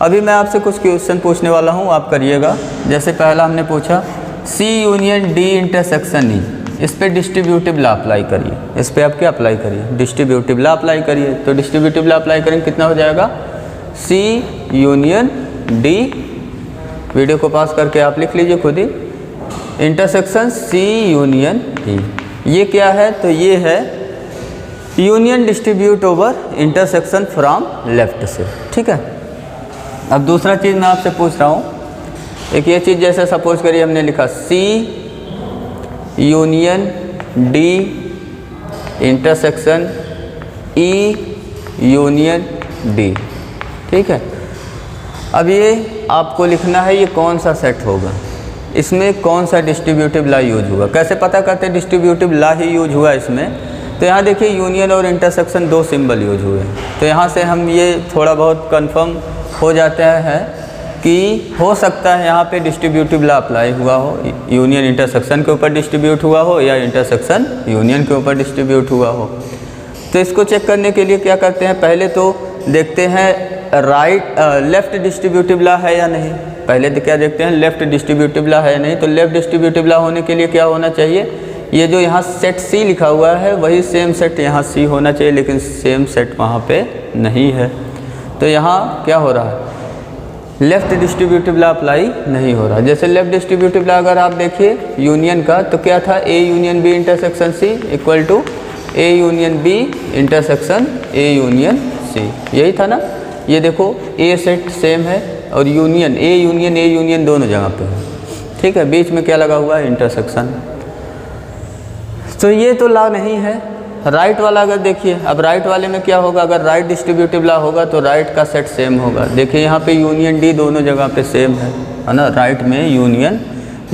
अभी मैं आपसे कुछ क्वेश्चन पूछने वाला हूँ, आप करिएगा। जैसे पहला हमने पूछा सी यूनियन डी इंटरसेक्शन ई, इस पर डिस्ट्रीब्यूटिव लॉ अप्लाई करिए, इस पर आप क्या अप्लाई करिए, डिस्ट्रीब्यूटिव लॉ अप्लाई करिए। तो डिस्ट्रीब्यूटिव लॉ अप्लाई करेंगे कितना हो जाएगा, सी यूनियन डी, वीडियो को पास करके आप लिख लीजिए खुद ही, इंटरसेक्शन सी यूनियन ई। ये क्या है, तो ये है union distribute over intersection from left से, ठीक है। अब दूसरा चीज़ मैं आपसे पूछ रहा हूँ, एक ये चीज़ जैसे सपोज करिए हमने लिखा C union D intersection E union D, ठीक है। अब ये आपको लिखना है ये कौन सा सेट होगा, इसमें कौन सा डिस्ट्रीब्यूटिव लॉ यूज हुआ। कैसे पता करते हैं डिस्ट्रीब्यूटिव लॉ ही यूज हुआ इसमें, तो यहाँ देखिए यूनियन और इंटरसेक्शन दो सिंबल यूज हुए, तो यहाँ से हम ये थोड़ा बहुत कंफर्म हो जाता है कि हो सकता है यहाँ पे डिस्ट्रीब्यूटिव लॉ अप्लाई हुआ हो, यूनियन इंटरसेक्शन के ऊपर डिस्ट्रीब्यूट हुआ हो या इंटरसेक्शन यूनियन के ऊपर डिस्ट्रीब्यूट हुआ हो। तो इसको चेक करने के लिए क्या करते हैं, पहले तो देखते हैं लेफ़्ट डिस्ट्रीब्यूटिव लॉ है या नहीं। पहले तो क्या देखते हैं, लेफ़्ट डिस्ट्रीब्यूटिव लॉ है या नहीं। तो लेफ़्ट डिस्ट्रीब्यूटिव लॉ होने के लिए क्या होना चाहिए, ये जो यहाँ सेट सी लिखा हुआ है वही सेम सेट यहाँ सी होना चाहिए, लेकिन सेम सेट वहाँ पे नहीं है। तो यहाँ क्या हो रहा है, लेफ़्ट डिस्ट्रीब्यूटिव लॉ अप्लाई नहीं हो रहा। जैसे लेफ़्ट डिस्ट्रीब्यूटिव लॉ अगर आप देखिए यूनियन का, तो क्या था, A union B intersection C equal to A union B intersection A union C, यही था ना। ये देखो ए सेट सेम है और यूनियन ए यूनियन दोनों जगह पे है, ठीक है। बीच में क्या लगा हुआ है, इंटरसेक्शन। तो ये तो लॉ नहीं है। राइट वाला अगर देखिए, अब राइट वाले में क्या होगा, अगर राइट डिस्ट्रीब्यूटिव लॉ होगा तो राइट का सेट सेम होगा। देखिए यहाँ पे यूनियन डी दोनों जगह पे सेम है ना, राइट में यूनियन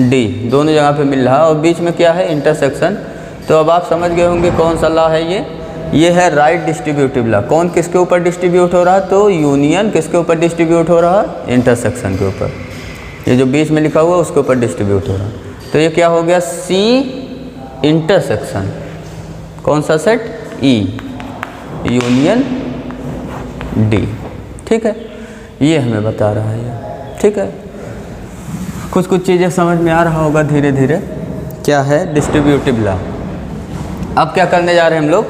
डी दोनों जगह पे मिल रहा है, और बीच में क्या है, इंटरसेक्शन। तो अब आप समझ गए होंगे कौन सा लॉ है ये है राइट डिस्ट्रीब्यूटिव लॉ। कौन किसके ऊपर डिस्ट्रीब्यूट हो रहा है, तो यूनियन किसके ऊपर डिस्ट्रीब्यूट हो रहा है, इंटरसेक्शन के ऊपर। ये जो बीच में लिखा हुआ है उसके ऊपर डिस्ट्रीब्यूट हो रहा है। तो ये क्या हो गया, सी इंटरसेक्शन कौन सा सेट, ई यूनियन डी। ठीक है, ये हमें बता रहा है ये। ठीक है, कुछ कुछ चीज़ें समझ में आ रहा होगा धीरे धीरे। क्या है डिस्ट्रीब्यूटिव लॉ। अब क्या करने जा रहे हैं हम लोग,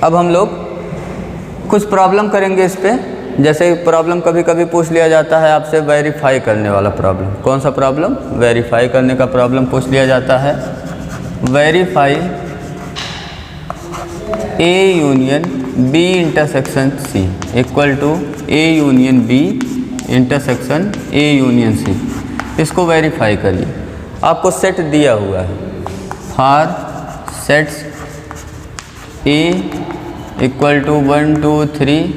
अब हम लोग कुछ प्रॉब्लम करेंगे इस पे। जैसे प्रॉब्लम कभी कभी पूछ लिया जाता है आपसे, वेरीफाई करने वाला प्रॉब्लम। कौन सा प्रॉब्लम? वेरीफाई करने का प्रॉब्लम पूछ लिया जाता है। Verify A union B intersection C equal to A union B intersection A union C. इसको वेरीफाई करिए। आपको सेट दिया हुआ है, for sets A equal to 1 2 3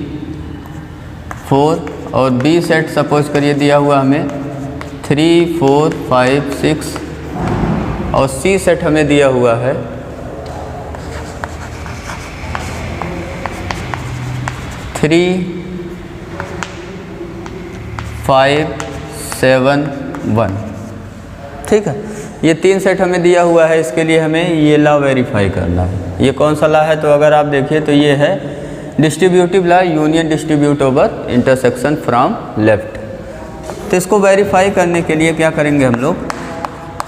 4 और बी सेट सपोज करिए दिया हुआ हमें 3 4 5 6 और सी सेट हमें दिया हुआ है 3 5 7 1। ठीक है, ये 3 सेट हमें दिया हुआ है। इसके लिए हमें ये लॉ वेरीफाई करना है। ये कौन सा लॉ है? तो अगर आप देखिए तो ये है distributive law, union distribute over intersection from left. तो इसको वेरीफाई करने के लिए क्या करेंगे हम लोग,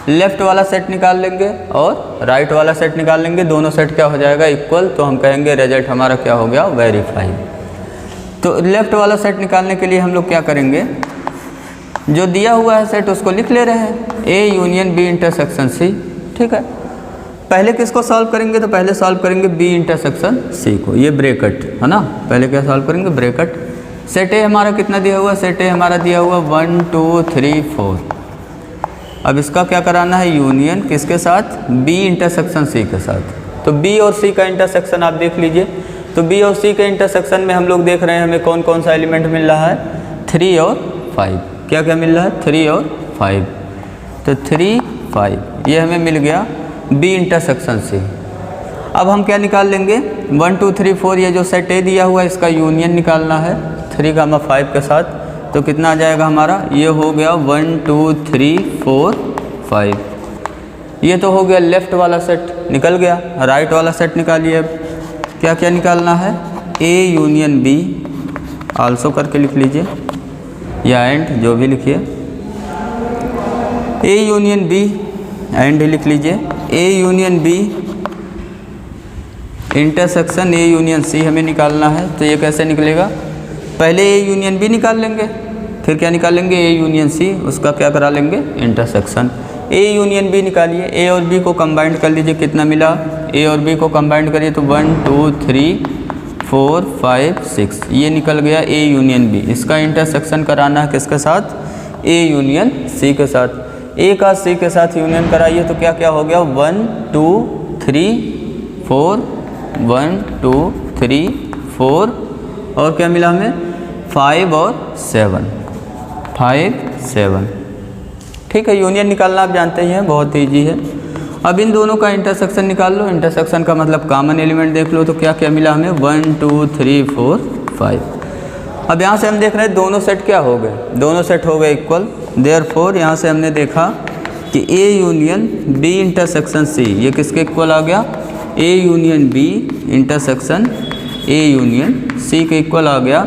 लेफ़्ट वाला सेट निकाल लेंगे और राइट वाला सेट निकाल लेंगे। दोनों सेट क्या हो जाएगा? इक्वल। तो हम कहेंगे रिजल्ट हमारा क्या हो गया? वेरीफाई। तो लेफ़्ट वाला सेट निकालने के लिए हम लोग क्या करेंगे, जो दिया हुआ है सेट उसको लिख ले रहे हैं, ए यूनियन बी इंटरसेक्शन सी। ठीक है, पहले किसको सॉल्व करेंगे? तो पहले सॉल्व करेंगे बी इंटरसेक्शन सी को। ये ब्रैकेट है ना, पहले क्या सॉल्व करेंगे? ब्रैकेट। सेट ए हमारा कितना दिया हुआ? सेट ए हमारा दिया हुआ 1 2 3 4। अब इसका क्या कराना है? यूनियन किसके साथ? बी इंटरसेक्शन सी के साथ। तो बी और सी का इंटरसेक्शन आप देख लीजिए। तो बी और सी के इंटरसेक्शन में हम लोग देख रहे हैं हमें कौन कौन सा एलिमेंट मिल रहा है? 3 और 5। क्या क्या मिल रहा है? 3 और 5। तो 3 5 ये हमें मिल गया बी इंटरसेक्शन से। अब हम क्या निकाल लेंगे? 1 2 3 4 ये जो सेट ए दिया हुआ है इसका यूनियन निकालना है 3 5 के साथ। तो कितना आ जाएगा हमारा? ये हो गया 1 2 3 4 5। ये तो हो गया लेफ़्ट वाला सेट, निकल गया। राइट वाला सेट निकालिए। अब क्या क्या निकालना है? ए यूनियन बी आल्सो करके लिख लीजिए, या एंड जो भी लिखिए। ए यूनियन बी एंड लिख लीजिए। A union B intersection A union C हमें निकालना है। तो ये कैसे निकलेगा? पहले ए यूनियन बी निकाल लेंगे, फिर क्या निकालेंगे? ए यूनियन सी, उसका क्या करा लेंगे? इंटरसेक्शन। ए यूनियन बी निकालिए। ए और बी को कंबाइंड कर लीजिए, कितना मिला? ए और बी को कंबाइंड करिए तो 1 2 3 4 5 6 ये निकल गया ए यूनियन बी। इसका इंटरसेक्शन कराना है किसके साथ? ए यूनियन सी के साथ। ए का सी के साथ यूनियन कराइए तो क्या क्या हो गया? 1 2 3 4 1 2 3 4 और क्या मिला हमें? 5 और 7 5 7। ठीक है, यूनियन निकालना आप जानते ही हैं, बहुत ईजी है। अब इन दोनों का इंटरसेक्शन निकाल लो। इंटरसेक्शन का मतलब कॉमन एलिमेंट देख लो। तो क्या क्या मिला हमें? 1 2 3 4 5। अब यहाँ से हम देख रहे हैं दोनों सेट क्या हो गए? दोनों सेट हो गए इक्वल। देयरफॉर यहाँ से हमने देखा कि A union B intersection C ये किसके इक्वल आ गया? ए यूनियन बी इंटरसेक्शन ए यूनियन सी के इक्वल आ गया।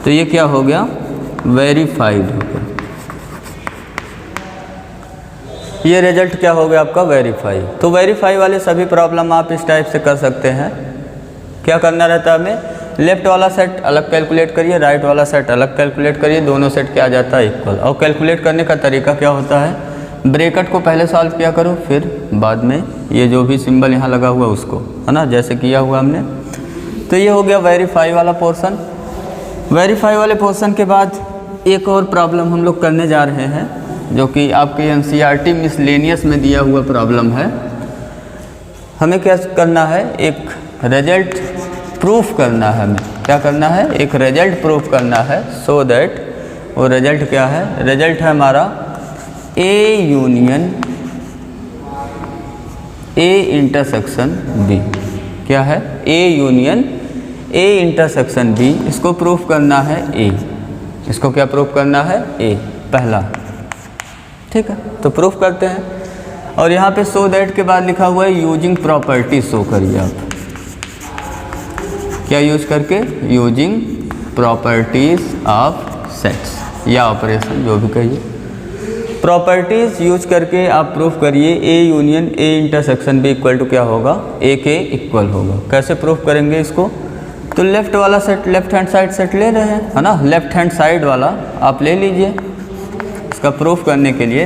तो ये क्या हो गया? वेरीफाइड हो गया। ये रिजल्ट क्या हो गया आपका? वेरीफाई। तो वेरीफाई वाले सभी प्रॉब्लम आप इस टाइप से कर सकते हैं। क्या करना रहता है हमें? लेफ्ट वाला सेट अलग कैलकुलेट करिए, राइट वाला सेट अलग कैलकुलेट करिए, दोनों सेट क्या आ जाता है? इक्वल। और कैलकुलेट करने का तरीका क्या होता है? ब्रैकेट को पहले सॉल्व किया करो, फिर बाद में ये जो भी सिंबल यहाँ लगा हुआ उसको, है ना, जैसे किया हुआ हमने। तो ये हो गया वेरीफाई वाला पोर्शन। वेरीफाई वाले पोर्शन के बाद एक और प्रॉब्लम हम लोग करने जा रहे हैं जो कि आपके एनसीईआरटी मिसलेनियस में दिया हुआ प्रॉब्लम है। हमें क्या करना है? एक रिजल्ट प्रूफ करना है। हमें क्या करना है? एक रिजल्ट प्रूफ करना है। सो दैट वो रिजल्ट क्या है? रिजल्ट है हमारा A union A intersection B. क्या है? A union A intersection B. इसको प्रूफ करना है ए। इसको क्या प्रूफ करना है? ए पहला। ठीक है, तो प्रूफ करते हैं। और यहाँ पे सो दैट के बाद लिखा हुआ है यूजिंग प्रॉपर्टी। शो करिए आप क्या यूज करके? यूजिंग प्रॉपर्टीज ऑफ सेट्स या ऑपरेशन जो भी कहिए। प्रॉपर्टीज यूज करके आप प्रूफ करिए A union A intersection B equal to क्या होगा, ए के इक्वल होगा। कैसे प्रूफ करेंगे इसको, तो लेफ्ट वाला set, left hand side set ले रहे हैं, है ना, लेफ्ट हैंड साइड वाला आप ले लीजिए इसका प्रूफ करने के लिए,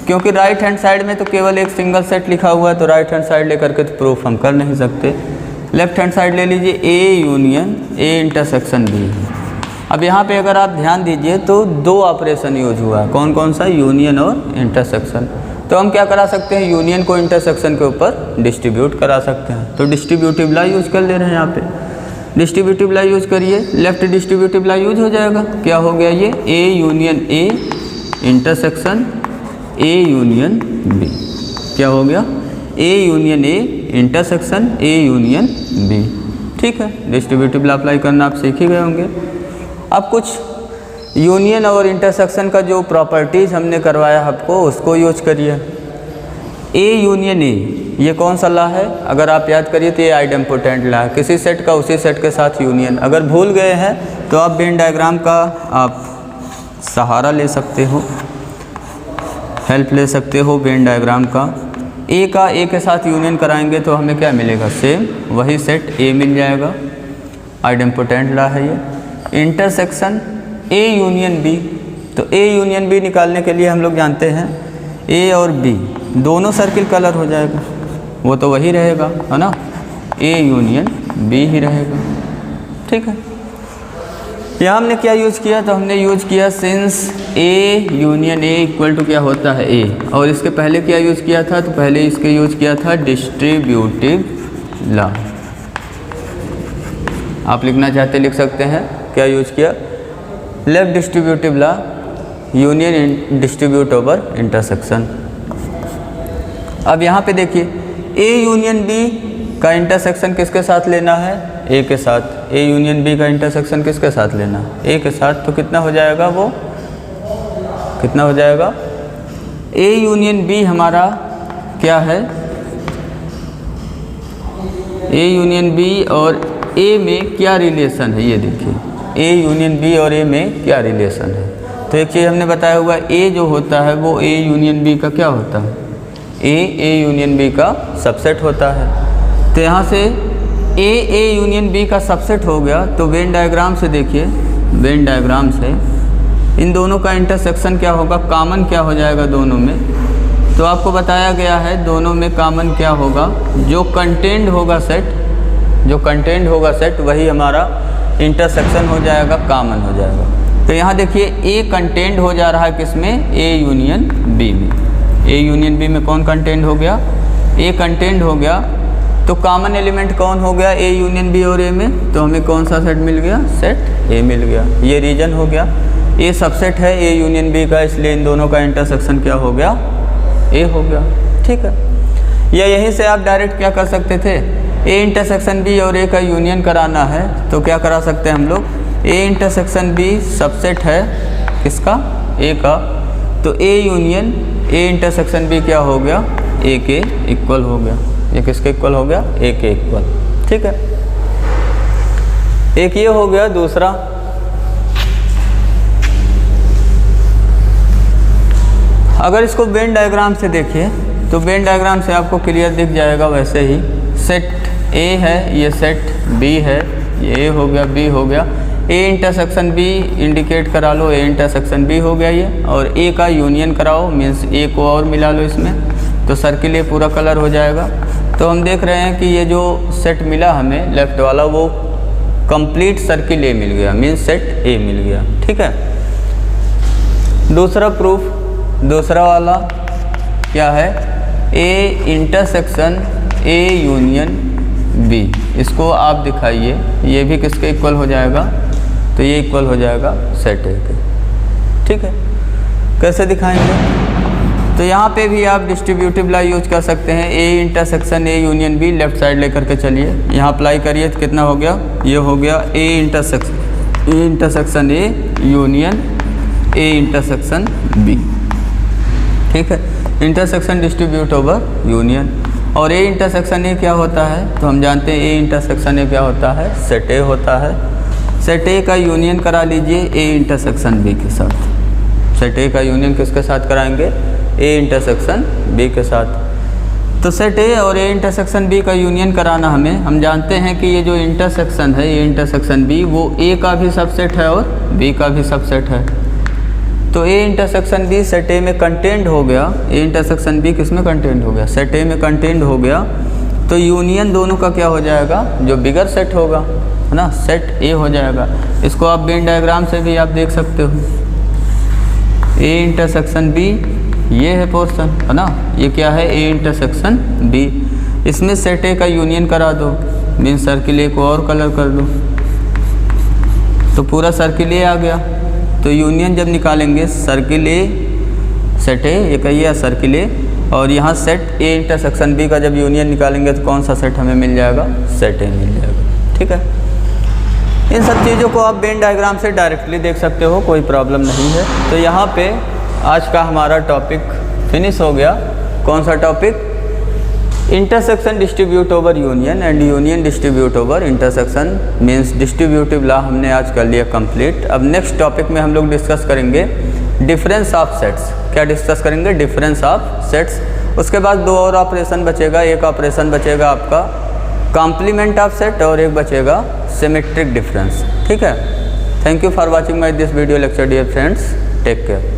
क्योंकि राइट हैंड साइड में तो केवल एक सिंगल सेट लिखा हुआ है, तो राइट हैंड साइड लेकर के तो प्रूफ हम कर नहीं सकते। लेफ्ट हैंड साइड ले लीजिए, A union A intersection B. अब यहाँ पे अगर आप ध्यान दीजिए तो दो ऑपरेशन यूज हुआ है, कौन कौन सा, यूनियन और इंटरसेक्शन। तो हम क्या करा सकते हैं, यूनियन को इंटरसेक्शन के ऊपर डिस्ट्रीब्यूट करा सकते हैं। तो डिस्ट्रीब्यूटिव ला यूज कर ले रहे हैं यहाँ पे, डिस्ट्रीब्यूटिव ला यूज करिए, लेफ्ट डिस्ट्रीब्यूटिव ला यूज हो जाएगा। क्या हो गया ये, A union A intersection A union B. क्या हो गया, ए union A intersection A union B. ठीक है, डिस्ट्रीब्यूटिव ला अप्लाई करना आप सीख ही गए होंगे। अब कुछ यूनियन और इंटरसेक्शन का जो प्रॉपर्टीज़ हमने करवाया आपको उसको यूज करिए। ए यूनियन ए, ये कौन सा ला है, अगर आप याद करिए तो ये आइडेम्पोटेंट ला है, किसी सेट का उसी सेट के साथ यूनियन। अगर भूल गए हैं तो आप वेन डायग्राम का आप सहारा ले सकते हो, हेल्प ले सकते हो वेन डायग्राम का। ए का ए के साथ यूनियन कराएंगे तो हमें क्या मिलेगा, सेम वही सेट ए मिल जाएगा, आइडेम्पोटेंट ला है ये। इंटरसेक्शन ए यूनियन बी, तो ए यूनियन बी निकालने के लिए हम लोग जानते हैं ए और बी दोनों सर्किल कलर हो जाएगा, वो तो वही रहेगा, है ना, ए यूनियन बी ही रहेगा। ठीक है, यहाँ हमने क्या यूज़ किया, तो हमने यूज किया since A union A equal to क्या होता है ए, और इसके पहले क्या यूज़ किया था, तो पहले इसके यूज किया था डिस्ट्रीब्यूटिव ला। आप लिखना चाहते लिख सकते हैं, क्या यूज किया, लेफ्ट डिस्ट्रीब्यूटिव ला, यूनियन डिस्ट्रीब्यूट ओवर इंटरसेक्शन। अब यहाँ पे देखिए ए यूनियन बी का इंटरसेक्शन किसके साथ लेना है, ए के साथ। ए यूनियन बी का इंटरसेक्शन किसके साथ लेना है, ए के साथ। तो कितना हो जाएगा, वो कितना हो जाएगा, ए यूनियन बी हमारा क्या है, ए यूनियन बी और ए में क्या रिलेशन है, ये देखिए ए यूनियन बी और ए में क्या रिलेशन है। तो एक चीज़ हमने बताया हुआ, ए जो होता है वो ए यूनियन बी का क्या होता है, ए यूनियन बी का सबसेट होता है। तो यहाँ से ए यूनियन बी का सबसेट हो गया, तो वेन डायग्राम से देखिए, वेन डायग्राम से इन दोनों का इंटरसेक्शन क्या होगा, कॉमन क्या हो जाएगा दोनों में। तो आपको बताया गया है दोनों में कॉमन क्या होगा, जो कंटेंट होगा सेट, जो कंटेंट होगा सेट वही हमारा इंटरसेक्शन हो जाएगा, कॉमन हो जाएगा। तो यहाँ देखिए ए कंटेंट हो जा रहा है किसमें, ए यूनियन बी में। ए यूनियन बी में कौन कंटेंट हो गया, ए कंटेंट हो गया। तो कॉमन एलिमेंट कौन हो गया ए यूनियन बी और ए में, तो हमें कौन सा सेट मिल गया, सेट ए मिल गया। ये रीजन हो गया, ए सबसेट है ए यूनियन बी का, इसलिए इन दोनों का इंटरसेक्शन क्या हो गया, ए हो गया। ठीक है, या यहीं से आप डायरेक्ट क्या कर सकते थे, ए इंटरसेक्शन बी और ए का यूनियन कराना है तो क्या करा सकते हैं हम लोग, ए इंटरसेक्शन बी सबसेट है किसका, ए का। तो ए यूनियन ए इंटरसेक्शन बी क्या हो गया, ए के इक्वल हो गया। ये किसके इक्वल हो गया, ए के इक्वल। ठीक है, एक ये हो गया। दूसरा, अगर इसको वेन डायग्राम से देखिए तो वेन डायग्राम से आपको क्लियर दिख जाएगा। वैसे ही सेट ए है, ये सेट बी है, ये ए हो गया, बी हो गया। ए इंटरसेक्शन बी इंडिकेट करा लो, ए इंटरसेक्शन बी हो गया ये। और ए का यूनियन कराओ, मीन्स ए को और मिला लो इसमें, तो सर्किल ए पूरा कलर हो जाएगा। तो हम देख रहे हैं कि ये जो सेट मिला हमें लेफ्ट वाला, वो कंप्लीट सर्किल ए मिल गया, मीन्स सेट ए मिल गया। ठीक है, दूसरा प्रूफ, दूसरा वाला क्या है, A intersection A union B. इसको आप दिखाइए, ये भी किसके इक्वल हो जाएगा, तो ये इक्वल हो जाएगा सेट ए के। ठीक है, कैसे दिखाएंगे, तो यहाँ पे भी आप डिस्ट्रीब्यूटिव ला यूज कर सकते हैं। A intersection A union B, left side लेकर के चलिए, यहाँ अप्लाई करिए तो कितना हो गया, ये हो गया A intersection A union A intersection B. ठीक है, इंटरसेक्शन डिस्ट्रीब्यूट ओवर यूनियन। और ए इंटरसेक्शन ए क्या होता है, तो हम जानते हैं ए इंटरसेक्शन ए क्या होता है, सेट ए होता है। सेट ए का यूनियन करा लीजिए ए इंटरसेक्शन बी के साथ। सेट ए का यूनियन किसके साथ कराएंगे? ए इंटरसेक्शन बी के साथ। तो सेट ए और ए इंटरसेक्शन बी का यूनियन कराना हमें, हम जानते हैं कि ये जो इंटरसेक्शन है, ये इंटरसेक्शन बी, वो ए का भी सबसेट है और बी का भी सबसेट है। तो A intersection B set A में कंटेंट हो गया, ए इंटरसेक्शन बी किस में कंटेंट हो गया? सेट ए में कंटेंट हो गया। तो यूनियन दोनों का क्या हो जाएगा? जो बिगर सेट होगा, है ना, सेट ए हो जाएगा। इसको आप वेन डायग्राम से भी आप देख सकते हो। ए इंटरसेक्शन बी ये है पोर्शन, है ना, ये क्या है? A intersection B. इसमें सेट ए का यूनियन करा दो, मीन सर्किल ए को और कलर कर दो, तो पूरा सर्किल ए आ गया। तो यूनियन जब निकालेंगे सर्किल ए सेट ए, ये कहिए सर्किल ए, और यहाँ सेट ए इंटरसेक्शन बी का जब यूनियन निकालेंगे तो कौन सा सेट हमें मिल जाएगा? सेट ए मिल जाएगा। ठीक है, इन सब चीज़ों को आप वेन डायग्राम से डायरेक्टली देख सकते हो, कोई प्रॉब्लम नहीं है। तो यहाँ पे आज का हमारा टॉपिक फिनिश हो गया। कौन सा topic? Intersection distribute over union and union distribute over intersection, means distributive law हमने आज कर लिया कंप्लीट। अब नेक्स्ट टॉपिक में हम लोग डिस्कस करेंगे डिफरेंस ऑफ सेट्स। क्या डिस्कस करेंगे? Difference of sets. उसके बाद दो और ऑपरेशन बचेगा, एक ऑपरेशन बचेगा आपका कॉम्प्लीमेंट ऑफ सेट और एक बचेगा सिमेट्रिक डिफरेंस। ठीक है, thank you for watching my this video lecture dear friends, take care.